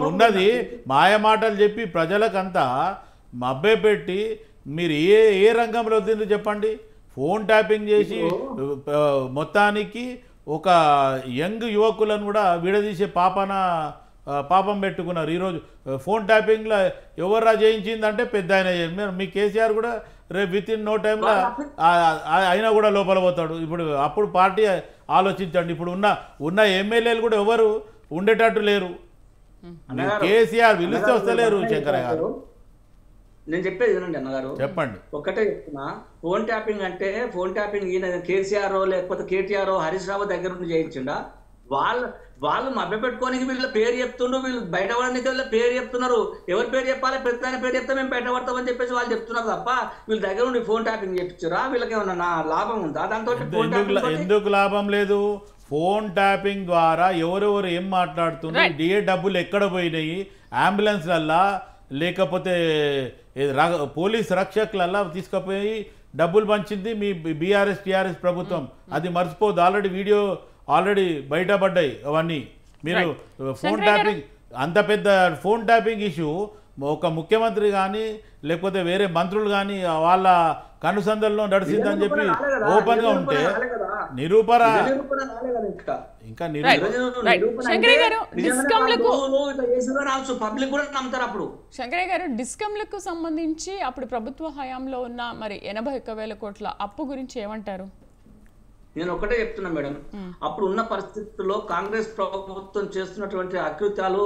ఉన్నది మాయమాటలు చెప్పి ప్రజలకంతా మభ్య పెట్టి మీరు ఏ రంగంలో వద్దు చెప్పండి. ఫోన్ ట్యాపింగ్ చేసి మొత్తానికి ఒక యంగ్ యువకులను కూడా విడదీసే పాపం పెట్టుకున్నారు. ఈరోజు ఫోన్ ట్యాపింగ్లో ఎవర్రా చేయించిందంటే పెద్ద ఆయన. మీ కేసీఆర్ కూడా రేపు విత్ ఇన్ నో టైంలో అయినా కూడా లోపల పోతాడు. అప్పుడు పార్టీ ఆలోచించండి. ఇప్పుడు ఉన్న ఎమ్మెల్యేలు కూడా ఎవరు ఉండేటట్టు లేరు. కేసీఆర్ పిలిస్తే వస్తలేరు. శంకరయ్య గారు నేను చెప్పేది వినండి అన్నగారు, చెప్పండి. ఒక్కటే చెప్తున్నా, ఫోన్ ట్యాపింగ్ ఈయన కేసీఆర్ లేకపోతే కేటీఆర్ హరీష్ రావు దగ్గర నుండి చేయించిండా? వాళ్ళు మభ్య పెట్టుకోనికి వీళ్ళ పేరు చెప్తుండ్రు, వీళ్ళు బయటపడడానికి వీళ్ళ పేరు చెప్తున్నారు. ఎవరి పేరు చెప్పాలి? ప్రతి పేరు చెప్తే మేము బయటపడతామని చెప్పేసి వాళ్ళు చెప్తున్నారు తప్ప వీళ్ళ దగ్గర నుండి ఫోన్ ట్యాపింగ్ చెప్తురా? వీళ్ళకి ఏమన్నా లాభం ఉందా దాంతో? ఎందుకు లాభం లేదు? ఫోన్ ట్యాపింగ్ ద్వారా ఎవరెవరు ఏం మాట్లాడుతున్నారు, ఏ డబ్బులు ఎక్కడ పోయినాయి, అంబులెన్స్లల్లా లేకపోతే పోలీస్ రక్షకులల్లా తీసుకుపోయి డబ్బులు పంచింది మీ టీఆర్ఎస్ ప్రభుత్వం. అది మర్చిపోదు. ఆల్రెడీ బయటపడ్డాయి అవన్నీ. మీరు ఫోన్ ట్యాపింగ్ అంత పెద్ద ఫోన్ ట్యాపింగ్ ఇష్యూ ఒక ముఖ్యమంత్రి కానీ లేకపోతే వేరే మంత్రులు కానీ వాళ్ళ కనుసంధంలో నడిచిందని చెప్పి ఓపెన్ గా ఉంటే నిరూపణ ఇంకా శంకరయ్య గారు డిస్కంలకు సంబంధించి అప్పుడు ప్రభుత్వ హయాంలో ఉన్న మరి 81,000 కోట్ల అప్పు గురించి ఏమంటారు? నేను ఒకటే చెప్తున్నా మేడం, అప్పుడు ఉన్న పరిస్థితుల్లో కాంగ్రెస్ ప్రభుత్వం చేస్తున్నటువంటి అకృత్యాలు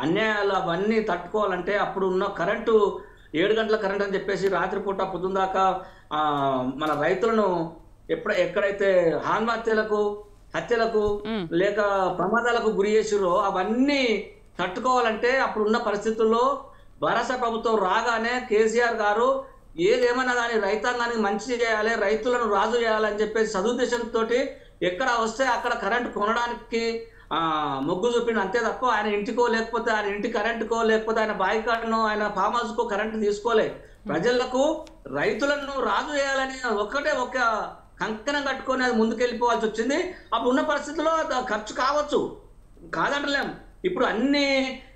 అన్యాయాలు అవన్నీ తట్టుకోవాలంటే అప్పుడు ఉన్న కరెంటు 7 గంటల కరెంట్ అని చెప్పేసి రాత్రిపూట పొద్దున్న దాకా మన రైతులను ఎక్కడైతే ఆత్మహత్యలకు, హత్యలకు లేక ప్రమాదాలకు గురి చేసిరో అవన్నీ తట్టుకోవాలంటే అప్పుడున్న పరిస్థితుల్లో భారత ప్రభుత్వం రాగానే కేసీఆర్ గారు ఏదేమన్నా కానీ రైతాంగానికి మంచి చేయాలి, రైతులను రాజు చేయాలని చెప్పేసి సదుద్దేశంతో ఎక్కడ వస్తే అక్కడ కరెంటు కొనడానికి మొగ్గు చూపిండు. అంతే తప్ప ఆయన ఇంటికో లేకపోతే ఆయన ఇంటి కరెంటుకో లేకపోతే ఆయన బాయికాడనో ఆయన ఫామ్ హౌస్కో కరెంటు తీసుకోలే. ప్రజలకు రైతులను రాజు చేయాలని ఒక కంకణం కట్టుకొని అది ముందుకెళ్ళిపోవాల్సి వచ్చింది. అప్పుడు ఉన్న పరిస్థితుల్లో ఖర్చు కావచ్చు, కాదంటలేం. ఇప్పుడు అన్ని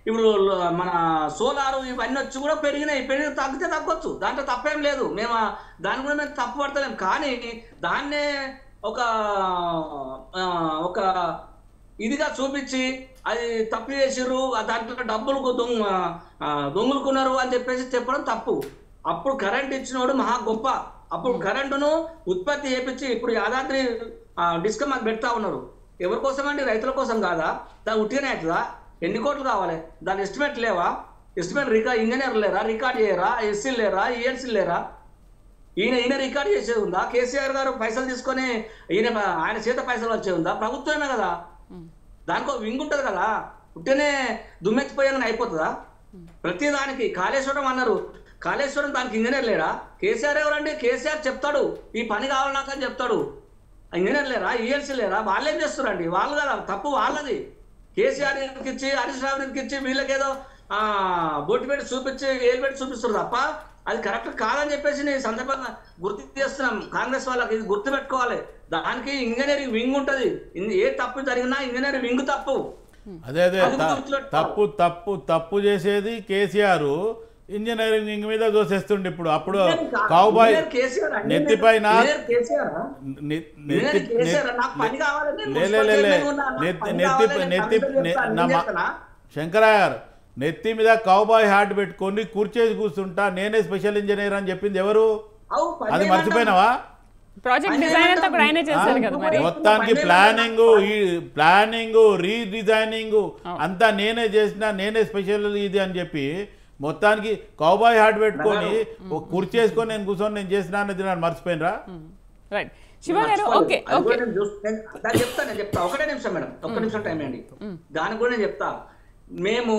ఇప్పుడు మన సోలారు ఇవన్నీ వచ్చి కూడా పెరిగినాయి, తగ్గితే తగ్గొచ్చు, దాంట్లో తప్పేం లేదు. మేము దాని కూడా మేము తప్పు పడతలేం. కానీ దాన్నే ఒక ఇదిగా చూపించి అది తప్పు చేసిర్రు, దాంట్లో డబ్బులు దొంగులుకున్నారు అని చెప్పడం తప్పు. అప్పుడు కరెంట్ ఇచ్చినోడు మహా గొప్ప. అప్పుడు కరెంటును ఉత్పత్తి చేపించి ఇప్పుడు యాదాద్రి డిస్కమ్ అది పెడతా ఉన్నారు. ఎవరి కోసం అండి? రైతుల కోసం కాదా? దాని ఉట్టిగానే అవుతుందా? ఎన్ని కోట్లు కావాలి? దాని ఎస్టిమేట్ లేవా? ఎస్టిమేట్ ఇంజనీర్ లేరా? రికార్డ్ చేయరా? ఎస్సీలు లేరా? ఈఎల్సీలు లేరా? ఈయన రికార్డ్ చేసేది ఉందా? కేసీఆర్ గారు పైసలు తీసుకొని ఆయన చేత పైసలు వచ్చే ఉందా? ప్రభుత్వమే కదా, దానికో వింగ్ ఉంటుంది కదా. ఉట్టినే దుమ్మెత్తిపోయాలని అయిపోతుందా? ప్రతి దానికి కాళేశ్వరం అన్నారు, కాళేశ్వరం దానికి ఇంజనీర్ లేరా? కేసీఆర్ ఎవరండి? కేసీఆర్ చెప్తాడు ఈ పని కావాలి నాకు అని చెప్తాడు. ఇంజనీర్ లేరా? ఈఎల్సీ లేరా? వాళ్ళేం చేస్తారండి? వాళ్ళు కదా, తప్పు వాళ్ళది. కేసీఆర్ ఇచ్చి హరీష్ రావు ఇచ్చి వీళ్ళకేదో బొట్టు పెట్టి చూపించి ఏలు పెట్టి చూపిస్తారు తప్ప అది కరెక్ట్ కాదని చెప్పేసి నేను సందర్భంగా గుర్తు చేస్తున్నాం. కాంగ్రెస్ వాళ్ళకి ఇది గుర్తు పెట్టుకోవాలి. దానికి ఇంజనీరింగ్ వింగ్ ఉంటుంది. ఏ తప్పు జరిగినా ఇంజనీరింగ్ వింగ్ తప్పు. అదే తప్పు తప్పు తప్పు చేసేది కేసీఆర్, ఇంజనీరింగ్ వింగ్ మీద దోసేస్తుండే. ఇప్పుడు అప్పుడు కౌబాయ్ నెత్తిపైన శంకరయ్య నెత్తి మీద కౌబాయ్ హ్యాట్ పెట్టుకొని కూర్చేసి కూర్చుంటా నేనే స్పెషల్ ఇంజనీర్ అని చెప్పింది ఎవరు? అది మర్చిపోయినావా? మొత్తానికి ప్లానింగ్ రీడిజైనింగ్ అంతా నేనే చేసిన, నేనే స్పెషల్ ఇది అని చెప్పి మొత్తానికి కౌబాయ్ హ్యాట్ పెట్టుకొని కూర్చేసుకొని నేను కూర్చొని నేను చేసిన అనేది నన్ను మర్చిపోయినరా? చెప్తా ఒకటే నిమిషం మేడం, ఒక్క నిమిషం టైం అండి. దానికి కూడా నేను చెప్తా. మేము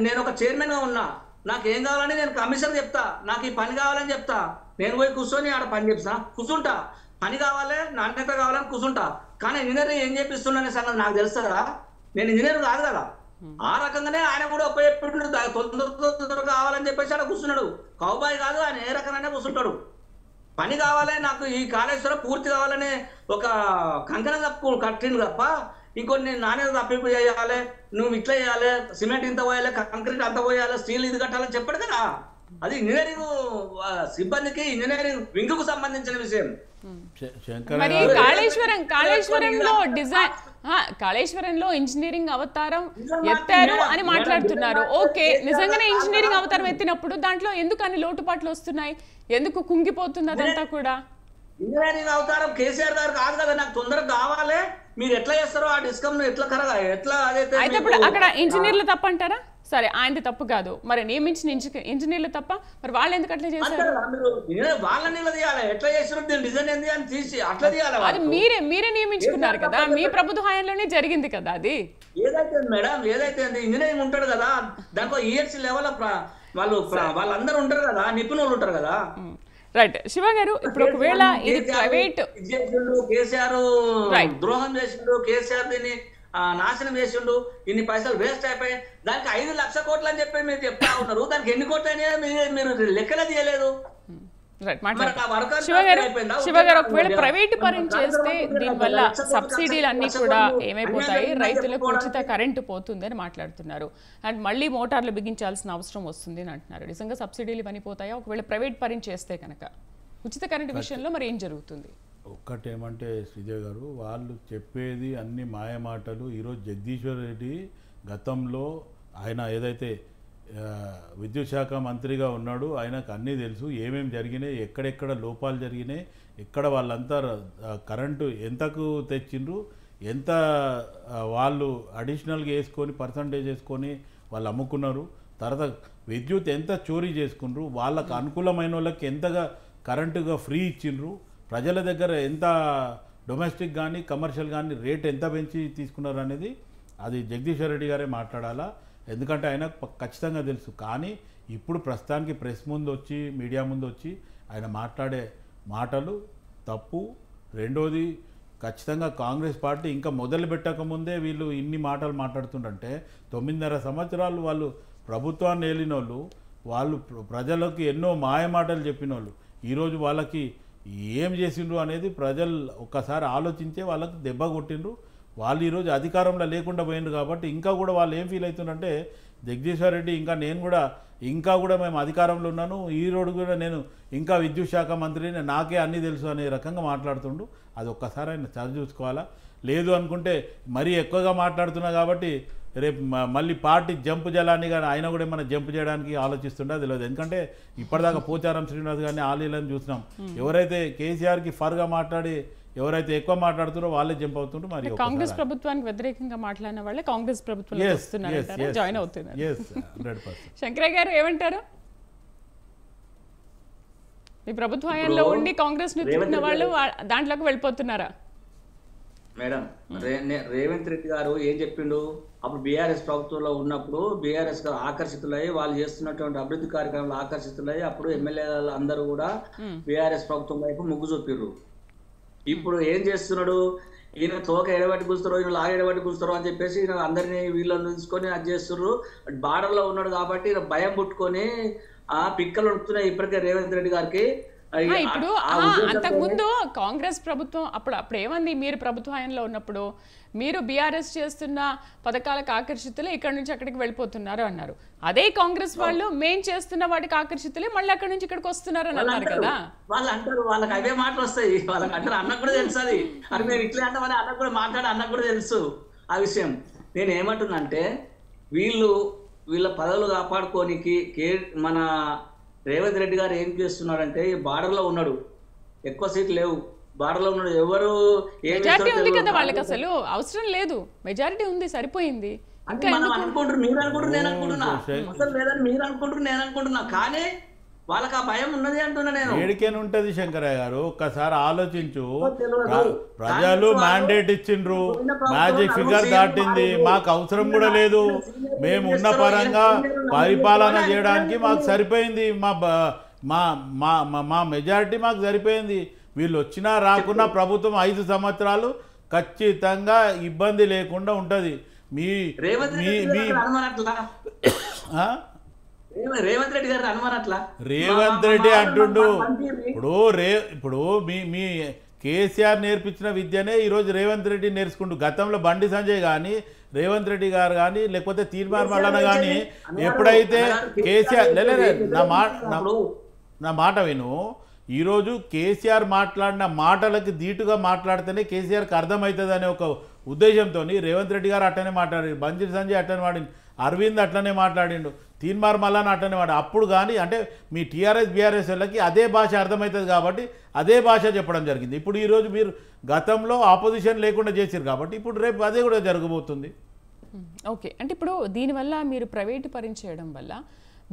నేను ఒక చైర్మన్ గా ఉన్నా, నాకు ఏం కావాలని నేను కమిషన్ చెప్తా, నాకు ఈ పని కావాలని చెప్తా. నేను పోయి కూర్చొని ఆడ పని చెప్తా, కూర్చుంటా. పని కావాలి, నాణ్యత కావాలని కూర్చుంటా. కానీ ఇంజనీరింగ్ ఏం చేపిస్తున్నా సంగతి నాకు తెలుస్తుందా? నేను ఇంజనీర్ కాదు కదా. ఆ రకంగానే ఆయన కూడా ఉపయోగపెట్టు తొందర కావాలని చెప్పేసి ఆడ కూర్చున్నాడు. కౌబాయ్ కాదు, ఆయన ఏ రకంగానే కూర్చుంటాడు. పని కావాలి, నాకు ఈ కాళేశ్వరం పూర్తి కావాలనే ఒక కంకణం కట్టిండు తప్ప ఇంకొన్ని నాణ్యత తప్పింపు చేయాలి, నువ్వు ఇట్లా చేయాలి, సిమెంట్ ఇంత పోయాలి, కాంక్రీట్ అంత పోయాలి, స్టీల్ ఇది కట్టాలని చెప్పాడు కదా. అది ఇంజనీరింగ్ సిబ్బందికి ఇంజనీరింగ్ వింగ్ కు సంబంధించిన విషయం. మరి కాళేశ్వరంలో ఇంజనీరింగ్ అవతారం ఎత్తారు అని మాట్లాడుతున్నారు. ఓకే, నిజంగానే ఇంజనీరింగ్ అవతారం ఎత్తినప్పుడు దాంట్లో ఎందుకు అన్ని లోటుపాట్లు వస్తున్నాయి? ఎందుకు కుంగిపోతుంది అదంతా కూడా? ఇంజనీరింగ్ అవతారం కేసీఆర్ గారు కాదు కదా. నాకు తొందరగా కావాలి, మీరు ఎట్లా చేస్తారో ఆ డిస్కమ్ ఎట్లా ఎట్లా అయితే ఇప్పుడు అక్కడ ఇంజనీర్లు తప్ప అంటారా? సరే, ఆయనది తప్పు కాదు, మరి నియమించిన ఇంజనీర్లు తప్ప, మరి వాళ్ళు ఎందుకు అట్లా చేశారు? వాళ్ళని తీయాలి, ఎట్లా చేసారు డిజైన్ ఏంది అని తీసి అట్లా తీయాలి. అది మీరే నియమించుకున్నారు కదా, మీ ప్రభుత్వ హయాంలోనే జరిగింది కదా. అది ఏదైతే మేడం, ఏదైతే ఇంజనీరింగ్ ఉంటాడు కదా, దాంట్లో ఈఎల్సీ లెవెల్ వాళ్ళందరూ ఉంటారు కదా, నిపుణులు ఉంటారు కదా. రైట్ శివ గారు, ఇప్పుడు ఒకవేళ ఇది ప్రైవేట్ కేసీఆర్ ద్రోహం చేసిండు, కేసీఆర్ దీన్ని నాశనం చేసిండు, ఇన్ని పైసలు వేస్ట్ అయిపోయి దానికి 5 లక్షల కోట్లు అని చెప్పి మీరు చెప్తా ఉన్నారు. దానికి ఎన్ని కోట్లు అయినా మీరు లెక్కలే తీయలేదు. శివ గారు, ఒకవేళ ప్రైవేట్ పరం చేస్తే దీనివల్ల సబ్సిడీలు అన్ని కూడా ఏమైపోతాయి? రైతులకు ఉచిత కరెంటు పోతుంది అని మాట్లాడుతున్నారు. అండ్ మళ్ళీ మోటార్లు బిగించాల్సిన అవసరం వస్తుంది అని అంటున్నారు. నిజంగా సబ్సిడీలు ఇవన్నీ పోతాయా ఒకవేళ ప్రైవేట్ పరం చేస్తే కనుక? ఉచిత కరెంటు విషయంలో మరి ఏం జరుగుతుంది? ఒక్కటేమంటే శ్రీదేవి గారు, వాళ్ళు చెప్పేది అన్ని మాయమాటలు. ఈరోజు జగదీశ్వర్ రెడ్డి గతంలో ఆయన ఏదైతే విద్యుత్ శాఖ మంత్రిగా ఉన్నాడు, ఆయనకు అన్నీ తెలుసు, ఏమేమి జరిగినాయి, ఎక్కడెక్కడ లోపాలు జరిగినాయి, ఎక్కడ వాళ్ళంతా కరెంటు ఎంతకు తెచ్చిండ్రు, ఎంత వాళ్ళు అడిషనల్గా వేసుకొని పర్సంటేజ్ వేసుకొని వాళ్ళు అమ్ముకున్నారు, తర్వాత విద్యుత్ ఎంత చోరీ చేసుకున్నారు, వాళ్ళకు అనుకూలమైన వాళ్ళకి ఎంతగా కరెంటుగా ఫ్రీ ఇచ్చిండ్రు, ప్రజల దగ్గర ఎంత డొమెస్టిక్ కానీ కమర్షియల్ కానీ రేట్ ఎంత పెంచి తీసుకున్నారు అనేది అది జగదీశ్వర్ రెడ్డి గారే మాట్లాడాలా. ఎందుకంటే ఆయన ఖచ్చితంగా తెలుసు. కానీ ఇప్పుడు ప్రస్తుతానికి ప్రెస్ ముందు వచ్చి మీడియా ముందు వచ్చి ఆయన మాట్లాడే మాటలు తప్పు. రెండోది, ఖచ్చితంగా కాంగ్రెస్ పార్టీ ఇంకా మొదలు పెట్టకముందే వీళ్ళు ఇన్ని మాటలు మాట్లాడుతుండంటే 9.5 సంవత్సరాలు వాళ్ళు ప్రభుత్వాన్ని ఏలినోళ్ళు, వాళ్ళు ప్రజలకు ఎన్నో మాయమాటలు చెప్పినోళ్ళు, ఈరోజు వాళ్ళకి ఏం చేసిండ్రు అనేది ప్రజలు ఒక్కసారి ఆలోచించే వాళ్ళకి దెబ్బ కొట్టిండ్రు. వాళ్ళు ఈరోజు అధికారంలో లేకుండా పోయిండ్రు కాబట్టి ఇంకా కూడా వాళ్ళు ఏం ఫీల్ అవుతుందంటే జగదీశ్వర్ రెడ్డి ఇంకా కూడా మేము అధికారంలో ఉన్నాను, ఈ రోడ్డు కూడా నేను ఇంకా విద్యుత్ శాఖ మంత్రిని, నాకే అన్నీ తెలుసు అనే రకంగా మాట్లాడుతుండు. అది ఒక్కసారి ఆయన చదివి చూసుకోవాలా. లేదు అనుకుంటే మరీ ఎక్కువగా మాట్లాడుతున్నా కాబట్టి రేపు మళ్ళీ పార్టీ జంప్ జలాన్ని కానీ ఆయన కూడా ఏమైనా జంప్ చేయడానికి ఆలోచిస్తుండే అది లేదు. ఎందుకంటే ఇప్పటిదాకా పోచారం శ్రీనివాస్ గారిని ఆలీలని చూసినాం. ఎవరైతే కేసీఆర్కి ఫర్గా మాట్లాడి ఎవరైతే ఎక్కువ మాట్లాడుతారో వాళ్ళే జంప్ అవుతుంటారు. మరి కాంగ్రెస్ ప్రభుత్వానికి వ్యతిరేకంగా మాట్లాడిన వాళ్ళే కాంగ్రెస్ ప్రభుత్వంలో వస్తున్నారు, జాయిన్ అవుతున్నారు. 100%. శంకరయ్య గారు ఏమంటారు? మీ ప్రభుత్వ హయాంలో ఉండి కాంగ్రెస్ ని తిట్టిన వాళ్ళు దాంట్లోకి వెళ్ళిపోతున్నారా? మేడం, రేవంత్ రెడ్డి గారు ఏం చెప్పిండు? అప్పుడు బీఆర్ఎస్ ప్రభుత్వంలో ఉన్నప్పుడు బీఆర్ఎస్ ఆకర్షితులై వాళ్ళు చేస్తున్నటువంటి అభివృద్ధి కార్యక్రమాలు ఆకర్షితులై అప్పుడు ఎమ్మెల్యేలు అందరూ కూడా బీఆర్ఎస్ ప్రభుత్వం వైపు మొగ్గు చూపిర్రు. ఇప్పుడు ఏం చేస్తున్నాడు? ఈయన తోక ఎడబట్టి కూర్చుతారో, ఈయన లాగ ఎడబట్టి కూర్చుతారో అని చెప్పేసి ఈయన అందరినీ వీళ్ళని తీసుకొని అది చేస్తున్నారు. బార్డర్లో ఉన్నాడు కాబట్టి ఈయన భయం పుట్టుకొని ఆ పిక్కలు నొక్కుతున్నాయి ఇప్పటికే రేవంత్ రెడ్డి గారికి. ఇప్పుడు అంతకుముందు కాంగ్రెస్ ప్రభుత్వం అప్పుడు ఏమంది? మీరు ప్రభుత్వ హయాంలో ఉన్నప్పుడు మీరు బీఆర్ఎస్ చేస్తున్న పథకాలకు ఆకర్షితులే ఇక్కడ నుంచి అక్కడికి వెళ్ళిపోతున్నారు అన్నారు. అదే కాంగ్రెస్ వాళ్ళు మేం చేస్తున్న వాటికి ఆకర్షితులే మళ్ళీ అక్కడ నుంచి ఇక్కడికి వస్తున్నారు అని అన్నారు కదా. వాళ్ళు అంటారు, వాళ్ళకి అవే మాటలు వస్తాయి. వాళ్ళకి అంటారు, అన్నకు కూడా తెలుసు అది. అది మేము ఇట్లా అంటామని అన్నకు కూడా మాట్లాడి అన్నకు కూడా తెలుసు ఆ విషయం. నేను ఏమంటున్నానంటే వీళ్ళ పదవులు కాపాడుకోనికి మన రేవంత్ రెడ్డి గారు ఏం చేస్తున్నాడంటే బార్డర్లో ఉన్నాడు, ఎక్కువ సీట్లు లేవు, బార్డర్లో ఉన్నాడు. ఎవరు మెజారిటీ ఉంది కదా వాళ్ళకి, అసలు అవసరం లేదు, మెజారిటీ ఉంది, సరిపోయింది. అంటే మనం అనుకుంటారు, మీరు అనుకుంటారు, నేను అనుకుంటున్నా, అసలు లేదని మీరు అనుకుంటారు, నేను అనుకుంటున్నా. కానీ వాళ్ళకి ఆ భయం ఉన్నది అంటున్నా నేను. ఏడికేనే ఉంటది శంకరయ్య గారు, ఒక్కసారి ఆలోచించు. ప్రజలు మ్యాండేట్ ఇచ్చిండ్రు, మ్యాజిక్ ఫిగర్ దాటింది, మాకు అవసరం కూడా లేదు, మేము ఉన్న పరంగా పరిపాలన చేయడానికి మాకు సరిపోయింది, మా మెజారిటీ మాకు సరిపోయింది. వీళ్ళు వచ్చినా రాకున్నా ప్రభుత్వం 5 సంవత్సరాలు ఖచ్చితంగా ఇబ్బంది లేకుండా ఉంటుంది. రేవంత్ రెడ్డి గారు అనుమానట్లా? రేవంత్ రెడ్డి అంటుండు ఇప్పుడు మీ కేసీఆర్ నేర్పించిన విద్యనే ఈరోజు రేవంత్ రెడ్డి నేర్చుకుంటూ. గతంలో బండి సంజయ్ కానీ రేవంత్ రెడ్డి గారు కానీ లేకపోతే తీర్మార్ మల్లన్న కానీ ఎప్పుడైతే కేసీఆర్ నా మాట విను, ఈరోజు కేసీఆర్ మాట్లాడిన మాటలకి ధీటుగా మాట్లాడితేనే కేసీఆర్కి అర్థమవుతుంది అనే ఒక ఉద్దేశంతో రేవంత్ రెడ్డి గారు అట్టనే మాట్లాడారు, బండి సంజయ్ అట్టనే మాట్లాడిండు, అరవింద్ అట్లనే మాట్లాడిండు, తీన్మార్ మల్లన్న అట్టనే అప్పుడు కానీ అంటే మీ టీఆర్ఎస్ బీఆర్ఎస్ వాళ్ళకి అదే భాష అర్థమవుతుంది కాబట్టి అదే భాష చెప్పడం జరిగింది. ఇప్పుడు ఈరోజు మీరు గతంలో ఆపోజిషన్ లేకుండా చేశారు కాబట్టి ఇప్పుడు రేపు అదే కూడా జరగబోతుంది. ఓకే, అంటే ఇప్పుడు దీనివల్ల మీరు ప్రైవేటు పరం చేయడం వల్ల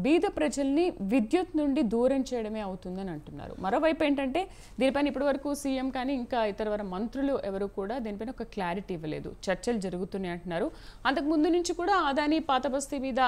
బీద ప్రజల్ని విద్యుత్ నుండి దూరం చేయడమే అవుతుందని అంటున్నారు. మరోవైపు ఏంటంటే దీనిపైన ఇప్పటివరకు సీఎం కానీ ఇంకా ఇతర మంత్రులు ఎవరు కూడా దీనిపైన ఒక క్లారిటీ ఇవ్వలేదు. చర్చలు జరుగుతున్నాయి అంటున్నారు. అంతకుముందు నుంచి కూడా ఆదాని పాత బస్తీ మీద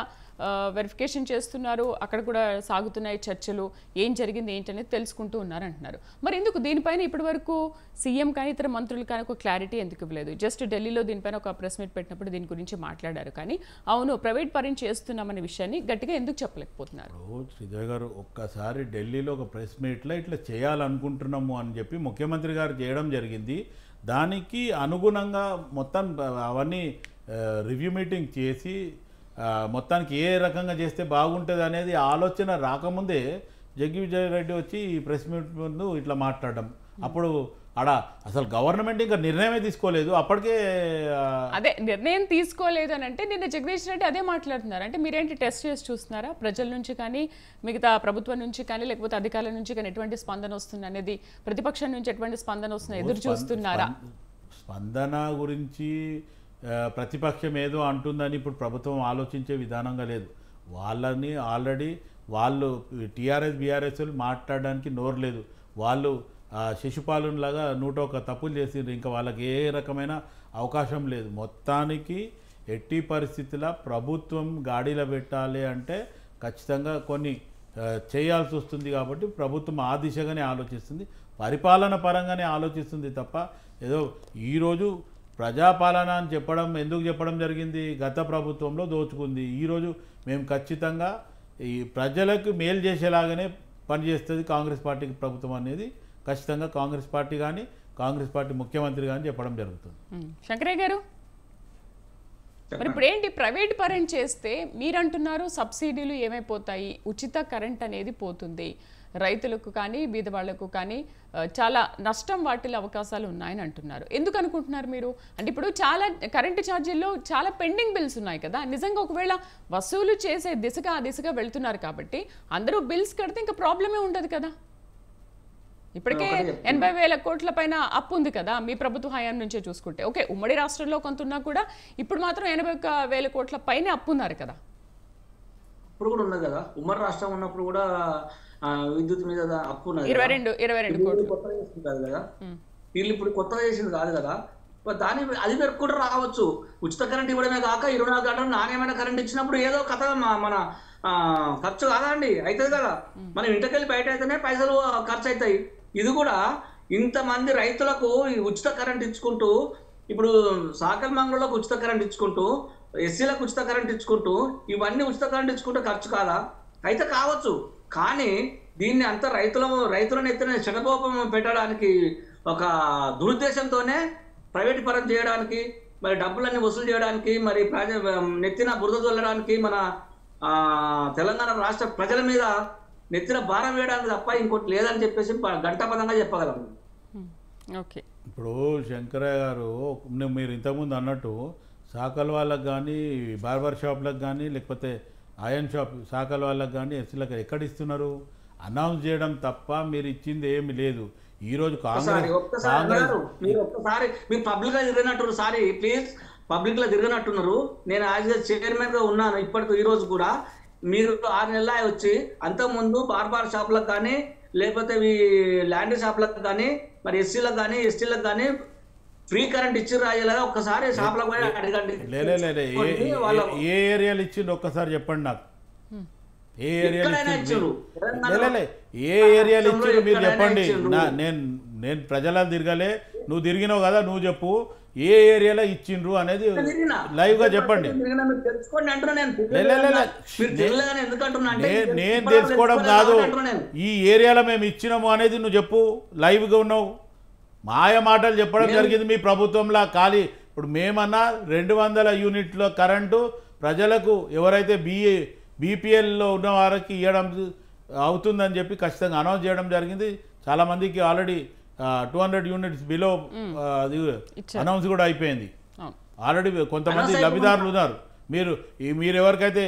వెరిఫికేషన్ చేస్తున్నారు, అక్కడ కూడా సాగుతున్నాయి చర్చలు, ఏం జరిగింది ఏంటనేది తెలుసుకుంటూ ఉన్నారంటున్నారు. మరి ఎందుకు దీనిపైన ఇప్పటివరకు సీఎం కానీ ఇతర మంత్రులు కానీ ఒక క్లారిటీ ఎందుకు ఇవ్వలేదు? జస్ట్ ఢిల్లీలో దీనిపైన ఒక ప్రెస్ మీట్ పెట్టినప్పుడు దీని గురించి మాట్లాడారు, కానీ అవును ప్రైవేట్ పరం చేస్తున్నామనే విషయాన్ని గట్టిగా ఎందుకు చెప్పలేకపోతున్నారు? శ్రీధర్ గారు ఒక్కసారి ఢిల్లీలో ఒక ప్రెస్ మీట్లో ఇట్లా చేయాలనుకుంటున్నాము అని చెప్పి ముఖ్యమంత్రి గారు చేయడం జరిగింది. దానికి అనుగుణంగా మొత్తం అవన్నీ రివ్యూ మీటింగ్ చేసి మొత్తానికి ఏ రకంగా చేస్తే బాగుంటుంది అనేది ఆలోచన రాకముందే జగ్విజయ్ రెడ్డి వచ్చి ఈ ప్రెస్ మీట్ ముందు ఇట్లా మాట్లాడడం. అప్పుడు అసలు గవర్నమెంట్ ఇంకా నిర్ణయమే తీసుకోలేదు, అప్పటికే అదే నిర్ణయం తీసుకోలేదు అని అంటే నిన్న జగదీష్ రెడ్డి అదే మాట్లాడుతున్నారు. అంటే మీరేంటి టెస్ట్ చేసి చూస్తున్నారా ప్రజల నుంచి కానీ మిగతా ప్రభుత్వం నుంచి కానీ లేకపోతే అధికారుల నుంచి కానీ ఎటువంటి స్పందన వస్తుంది అనేది, ప్రతిపక్షం నుంచి ఎటువంటి స్పందన వస్తుంది ఎదురు చూస్తున్నారా? స్పందన గురించి ప్రతిపక్షం ఏదో అంటుందని ఇప్పుడు ప్రభుత్వం ఆలోచించే విధానంగా లేదు. వాళ్ళని ఆల్రెడీ వాళ్ళు టీఆర్ఎస్ బీఆర్ఎస్ మాట్లాడడానికి నోరు లేదు. వాళ్ళు శిశుపాలనలాగా 101 తప్పులు చేసిండ్రు, ఇంకా వాళ్ళకి ఏ రకమైన అవకాశం లేదు. మొత్తానికి ఎట్టి పరిస్థితుల ప్రభుత్వం గాడిలో పెట్టాలి అంటే ఖచ్చితంగా కొన్ని చేయాల్సి వస్తుంది. కాబట్టి ప్రభుత్వం ఆ దిశగానే ఆలోచిస్తుంది, పరిపాలన పరంగానే ఆలోచిస్తుంది తప్ప ఏదో ఈరోజు ప్రజాపాలన అని ఎందుకు చెప్పడం జరిగింది? గత ప్రభుత్వంలో దోచుకుంది, ఈరోజు మేము ఖచ్చితంగా ఈ ప్రజలకు మేలు చేసేలాగానే పనిచేస్తుంది కాంగ్రెస్ పార్టీకి ప్రభుత్వం అనేది ఖచ్చితంగా కాంగ్రెస్ పార్టీ కానీ కాంగ్రెస్ పార్టీ ముఖ్యమంత్రిగా అని చెప్పడం జరుగుతుంది. శంకరయ్య గారు, మరి ఇప్పుడు ఏంటి ప్రైవేట్ పరం చేస్తే మీరంటున్నారు సబ్సిడీలు ఏమైపోతాయి, ఉచిత కరెంట్ అనేది పోతుంది, రైతులకు కానీ బీద వాళ్లకు కానీ చాలా నష్టం వాటిల్లో అవకాశాలు ఉన్నాయని అంటున్నారు. ఎందుకు అనుకుంటున్నారు మీరు? అంటే ఇప్పుడు చాలా కరెంటు ఛార్జీల్లో చాలా పెండింగ్ బిల్స్ ఉన్నాయి కదా, నిజంగా ఒకవేళ వసూలు చేసే దిశగా ఆ దిశగా వెళ్తున్నారు కాబట్టి అందరూ బిల్స్ కడితే ఇంకా ప్రాబ్లమే ఉండదు కదా. ఇప్పటికే 80,000 కోట్ల పైన అప్పు ఉంది కదా మీ ప్రభుత్వ హయాం నుంచే చూసుకుంటే. ఓకే, ఉమ్మడి రాష్ట్రంలో కొంత ఉన్నా కూడా ఇప్పుడు మాత్రం 81,000 కోట్ల పైన అప్పు ఉన్నారు కదా. ఇప్పుడు కూడా ఉన్నది కదా, ఉమ్మడి రాష్ట్రం ఉన్నప్పుడు కూడా విద్యుత్ మీద అప్పు ఉన్నది. 22 కోట్లు కొత్తగా చేసింది కాదు కదా, వీళ్ళు ఇప్పుడు కొత్తగా చేసింది కాదు కదా. దాని అది పెట్టుకుంటూ రావచ్చు. ఉచిత కరెంట్ ఇవ్వడమే కాక 24 గంటలు నాణ్యమైన కరెంట్ ఇచ్చినప్పుడు ఏదో కథ మన ఖర్చు కాదా అండి, అవుతుంది కదా. మనం ఇంటికెళ్ళి బయట అయితేనే పైసలు ఖర్చు అవుతాయి. ఇది కూడా ఇంతమంది రైతులకు ఈ ఉచిత కరెంట్ ఇచ్చుకుంటూ, ఇప్పుడు సాకల్ మంగళంలోకి ఉచిత కరెంట్ ఇచ్చుకుంటూ, ఎస్సీలకు ఉచిత కరెంట్ ఇచ్చుకుంటూ, ఇవన్నీ ఉచిత కరెంట్ ఇచ్చుకుంటూ ఖర్చు కాదా? అయితే కావచ్చు. కానీ దీన్ని అంత రైతులను ఎత్తున చెడపోపం పెట్టడానికి ఒక దురుద్దేశంతోనే ప్రైవేట్ పరం చేయడానికి, మరి డబ్బులన్నీ వసూలు చేయడానికి, మరి నెత్తిన బురద చల్లడానికి, మన తెలంగాణ రాష్ట్ర ప్రజల మీద నెత్తిన భారం వేయడానికి తప్ప ఇంకోటి లేదని చెప్పేసి గంటాపదంగా చెప్పగలం. ఓకే, ఇప్పుడు శంకరయ్య గారు, మీరు ఇంతకుముందు అన్నట్టు సాకల్ వాళ్ళకి కానీ, బార్బర్ షాప్లకు కానీ, లేకపోతే ఐరన్ షాప్ సాకల్ వాళ్ళకి కానీ, ఎస్సీలకు ఎక్కడ ఇస్తున్నారు? అనౌన్స్ చేయడం తప్ప మీరు ఇచ్చింది ఏమి లేదు. ఈరోజు కాంగ్రెస్ మీరు పబ్లిక్ గా తిరిగినట్టు, సారీ ప్లీజ్, పబ్లిక్ లో తిరిగినట్టున్నారు. నేను యాజ్ చైర్మన్ గా ఉన్నాను ఇప్పటికి. ఈ రోజు కూడా మీరు 6 నెలల వచ్చి అంతకుముందు బార్బార్ షాపులకు కానీ, లేకపోతే ఈ ల్యాండ్ షాపులకు కానీ, మరి ఎస్సీలకు కానీ ఎస్టీలకు కానీ ఫ్రీ కరెంట్ ఇచ్చి రాయలేదా? ఒక్కసారి షాపులకు పోయి అడగండి. ఏ ఏరియాలు ఇచ్చిండు ఒక్కసారి చెప్పండి నాకు. ఏ ఏరియాలు ఇచ్చిండ్రు? ఏ ఏరియాలు ఇచ్చిండ్రు మీరు చెప్పండి. నేను ప్రజల తిరగలే, నువ్వు తిరిగినావు కదా, నువ్వు చెప్పు ఏ ఏరియాలో ఇచ్చిండ్రు అనేది లైవ్ గా చెప్పండి. నేను తెలుసుకోవడం కాదు, ఈ ఏరియాలో మేము ఇచ్చినాము అనేది నువ్వు చెప్పు. లైవ్ గా ఉన్నావు, మాయ మాటలు చెప్పడం జరిగింది మీ ప్రభుత్వంలో. ఖాళీ ఇప్పుడు మేమన్నా 200 యూనిట్ల కరెంటు ప్రజలకు ఎవరైతే బీపీఎల్లో ఉన్న వారికి ఇవ్వడం అవుతుందని చెప్పి ఖచ్చితంగా అనౌన్స్ చేయడం జరిగింది. చాలామందికి ఆల్రెడీ 200 యూనిట్స్ బిలో అది అనౌన్స్ కూడా అయిపోయింది. ఆల్రెడీ కొంతమంది లబ్ధిదారులు ఉన్నారు. మీరు ఎవరికైతే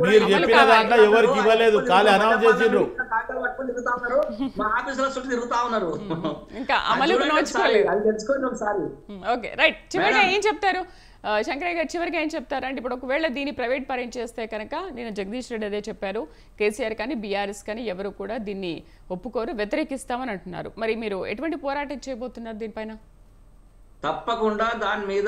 మీరు చెప్పిన దాంట్లో ఎవరికి ఇవ్వలేదు, ఖాళీ అనౌన్స్ చేసిండ్రు. Okay, right. చివరిగా ఏం చెప్తారు శంకరయ్య గారు? చివరిగా ఏం చెప్తారు అంటే, ఇప్పుడు ఒకవేళ దీన్ని ప్రైవేట్ పరం చేస్తే కనుక, నేను జగదీష్ రెడ్డి అదే చెప్పారు, కేసీఆర్ కానీ బీఆర్ఎస్ కానీ ఎవరు కూడా దీన్ని ఒప్పుకోరు, వ్యతిరేకిస్తామని అంటున్నారు. మరి మీరు ఎటువంటి పోరాటం చేయబోతున్నారు దీనిపైన? తప్పకుండా దాని మీద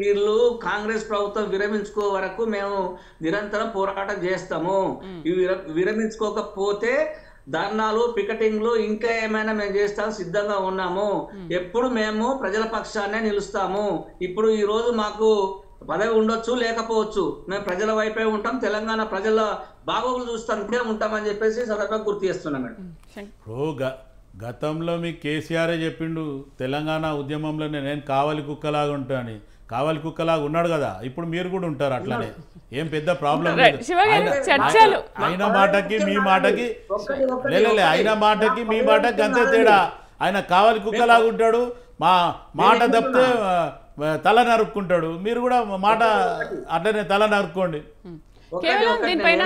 వీళ్ళు కాంగ్రెస్ ప్రభుత్వం విరమించుకో వరకు మేము నిరంతరం పోరాటం చేస్తాము. ఇవి విరమించుకోకపోతే ధర్నాలు, పికెటింగ్లు, ఇంకా ఏమైనా మేము చేస్తాం, సిద్ధంగా ఉన్నాము. ఎప్పుడు మేము ప్రజల పక్షాన్నే నిలుస్తాము. ఇప్పుడు ఈ రోజు మాకు పదవి ఉండొచ్చు, లేకపోవచ్చు, మేము ప్రజల వైపే ఉంటాం, తెలంగాణ ప్రజల బాగోగులు చూస్తానికే ఉంటామని చెప్పేసి సందర్భంగా గుర్తు చేస్తున్నాం. గతంలో మీకు కేసీఆరే చెప్పిండు తెలంగాణ ఉద్యమంలో నేను కావలి కుక్కలాగా ఉంటాను. కావలి కుక్కలాగా ఉన్నాడు కదా, ఇప్పుడు మీరు కూడా ఉంటారు అట్లానే, ఏం పెద్ద ప్రాబ్లం లేదు. అయిన మాటకి మీ మాటకి అయిన మాటకి మీ మాటకి అంతే తేడా. ఆయన కావలి కుక్కలాగా ఉంటాడు, మా మాట తప్పితే తల నరుక్కుంటాడు. మీరు కూడా మాట అట్లనే తల నరుక్కోండి. కేవలం దీనిపైన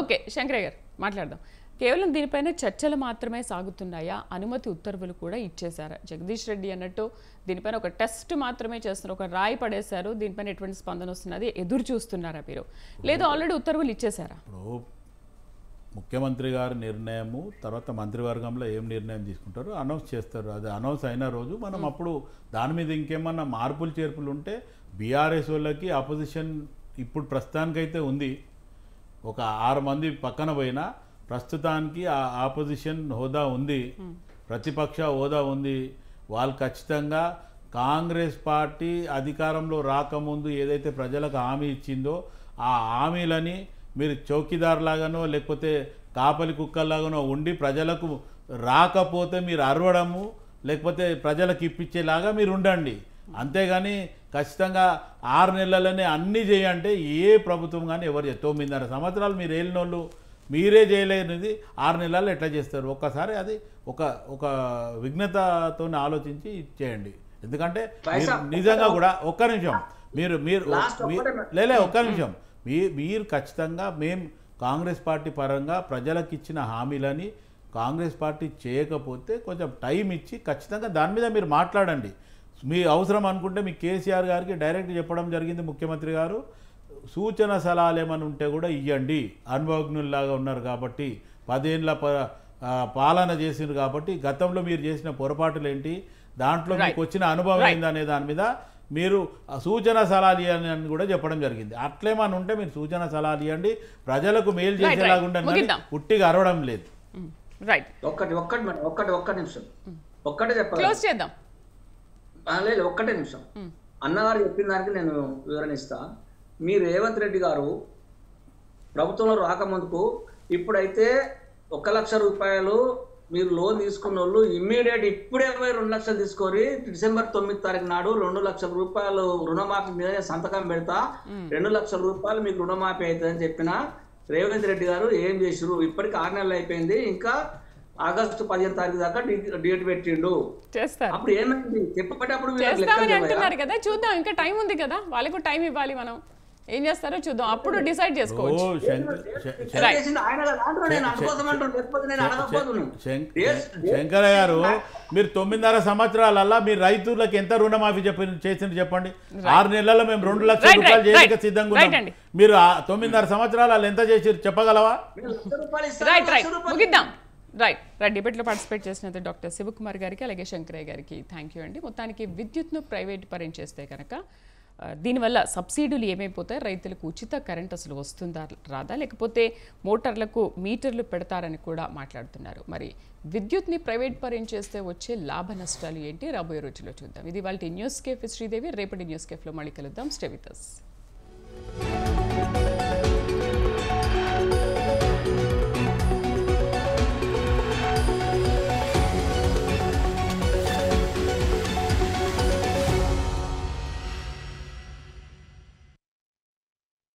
ఓకే శంకరయ్య గారు మాట్లాడదాం. కేవలం దీనిపైన చర్చలు మాత్రమే సాగుతున్నాయా? అనుమతి ఉత్తర్వులు కూడా ఇచ్చేశారా? జగదీష్ రెడ్డి అన్నట్టు దీనిపైన ఒక టెస్ట్ మాత్రమే చేస్తున్నారు, ఒక రాయి పడేశారు, దీనిపైన ఎటువంటి స్పందన వస్తున్నది ఎదురు చూస్తున్నారా మీరు, లేదు ఆల్రెడీ ఉత్తర్వులు ఇచ్చేశారా? ఇప్పుడు ముఖ్యమంత్రి గారి నిర్ణయము తర్వాత మంత్రివర్గంలో ఏం నిర్ణయం తీసుకుంటారో అనౌన్స్ చేస్తారు. అది అనౌన్స్ అయిన రోజు మనం అప్పుడు దాని మీద ఇంకేమన్నా మార్పులు చేర్పులు ఉంటే బీఆర్ఎస్ వాళ్ళకి అపోజిషన్ ఇప్పుడు ప్రస్తుతానికైతే ఉంది. ఒక 6 మంది పక్కన పోయినా ప్రస్తుతానికి ఆ ఆపోజిషన్ హోదా ఉంది, ప్రతిపక్ష హోదా ఉంది. వాళ్ళు ఖచ్చితంగా కాంగ్రెస్ పార్టీ అధికారంలో రాకముందు ఏదైతే ప్రజలకు హామీ ఇచ్చిందో ఆ హామీలని మీరు చౌకీదార్ లాగానో లేకపోతే కాపలి కుక్కల్లాగానో ఉండి ప్రజలకు రాకపోతే మీరు అరవడము లేకపోతే ప్రజలకు ఇప్పించేలాగా మీరు ఉండండి. అంతేగాని ఖచ్చితంగా 6 నెలలనే అన్నీ చేయంటే ఏ ప్రభుత్వం కానీ ఎవరు 9.5 సంవత్సరాలు మీరు ఏలినోళ్ళు మీరే చేయలేనిది 6 నెలలు ఎట్లా చేస్తారు? ఒక్కసారి అది ఒక విఘ్నతతో ఆలోచించి చేయండి. ఎందుకంటే నిజంగా కూడా ఒక్క నిమిషం మీరు ఒక్క నిమిషం మీరు ఖచ్చితంగా మేము కాంగ్రెస్ పార్టీ పరంగా ప్రజలకు ఇచ్చిన హామీలని కాంగ్రెస్ పార్టీ చేయకపోతే కొంచెం టైం ఇచ్చి ఖచ్చితంగా దాని మీద మీరు మాట్లాడండి. మీ అవసరం అనుకుంటే మీ కేసీఆర్ గారికి డైరెక్ట్ చెప్పడం జరిగింది ముఖ్యమంత్రి గారు. సూచన సలహాలు ఏమైనా ఉంటే కూడా ఇవ్వండి, అనుభవజ్ఞుల్లాగా ఉన్నారు కాబట్టి 10 ఏళ్ళ పాలన చేసిండ్రు కాబట్టి గతంలో మీరు చేసిన పొరపాటులు ఏంటి, దాంట్లో మీకు వచ్చిన అనుభవం ఏందనే దాని మీద మీరు సూచన సలహాలు ఇవ్వండి అని కూడా చెప్పడం జరిగింది. అట్లేమని ఉంటే మీరు సూచన సలహాలు ఇవ్వండి, ప్రజలకు మేలు చేసేలాగా ఉండండి, పుట్టిగా అరవడం లేదు. ఒక్క నిమిషం ఒక్కటే చెప్పాలి. లేదు ఒక్కటే నిమిషం. అన్నగారు చెప్పిన దానికి నేను వివరణ ఇస్తా. మీరు రేవంత్ రెడ్డి గారు ప్రభుత్వంలో రాకముందుకు ఇప్పుడైతే 1 లక్ష రూపాయలు మీరు లోన్ తీసుకున్న వాళ్ళు ఇమ్మీడియట్ ఇప్పుడే 2 లక్షలు తీసుకొని డిసెంబర్ 9 తారీఖు నాడు 2 లక్షల రూపాయలు రుణమాఫీ మీద సంతకం పెడతా, 2 లక్షల రూపాయలు మీకు రుణమాఫీ అవుతుందని చెప్పిన రేవంత్ రెడ్డి గారు ఏం చేసిరు? ఇప్పటికి 6 నెలలు అయిపోయింది, ఇంకా ఆగస్టు 15 తారీఖు దాకా డేట్ పెట్టిండు. అప్పుడు ఏమైంది చెప్పేటప్పుడు అంటున్నారు కదా, చూద్దాం ఇంకా టైం ఉంది కదా, వాళ్ళకు టైం ఇవ్వాలి, మనం ఏం చేస్తారో చూద్దాం, అప్పుడు డిసైడ్ చేసుకోవచ్చు. శంకర గారు మీరు 9.5 సంవత్సరాలల్లా మీరు రైతులకు ఎంత రుణమాఫీ చేసింది చెప్పండి. 6 నెలల్లో మేము 2 లక్షల రూపాయలు చేయడానికి సిద్ధంగా ఉన్నాం. మీరు 9.5 సంవత్సరాలు ఎంత చేసి చెప్పగలవా? ముగిద్దాం. రైట్ డిబేట్లో పార్టిసిపేట్ చేసినందుకు డాక్టర్ శివకుమార్ గారికి అలాగే శంకరయ్య గారికి థ్యాంక్ యూ అండి. మొత్తానికి విద్యుత్ను ప్రైవేట్ పరం చేస్తే కనుక దీనివల్ల సబ్సిడీలు ఏమైపోతాయి, రైతులకు ఉచిత కరెంట్ అసలు వస్తుందా రాదా, లేకపోతే మోటార్లకు మీటర్లు పెడతారని కూడా మాట్లాడుతున్నారు. మరి విద్యుత్ని ప్రైవేట్ పరం చేస్తే వచ్చే లాభ నష్టాలు ఏంటి రాబోయే రోజుల్లో చూద్దాం. ఇది వాళ్ళ న్యూస్ కేఫ్ శ్రీదేవి. రేపటి న్యూస్ కేఫ్లో మళ్ళీ కలుద్దాం. Stay with us.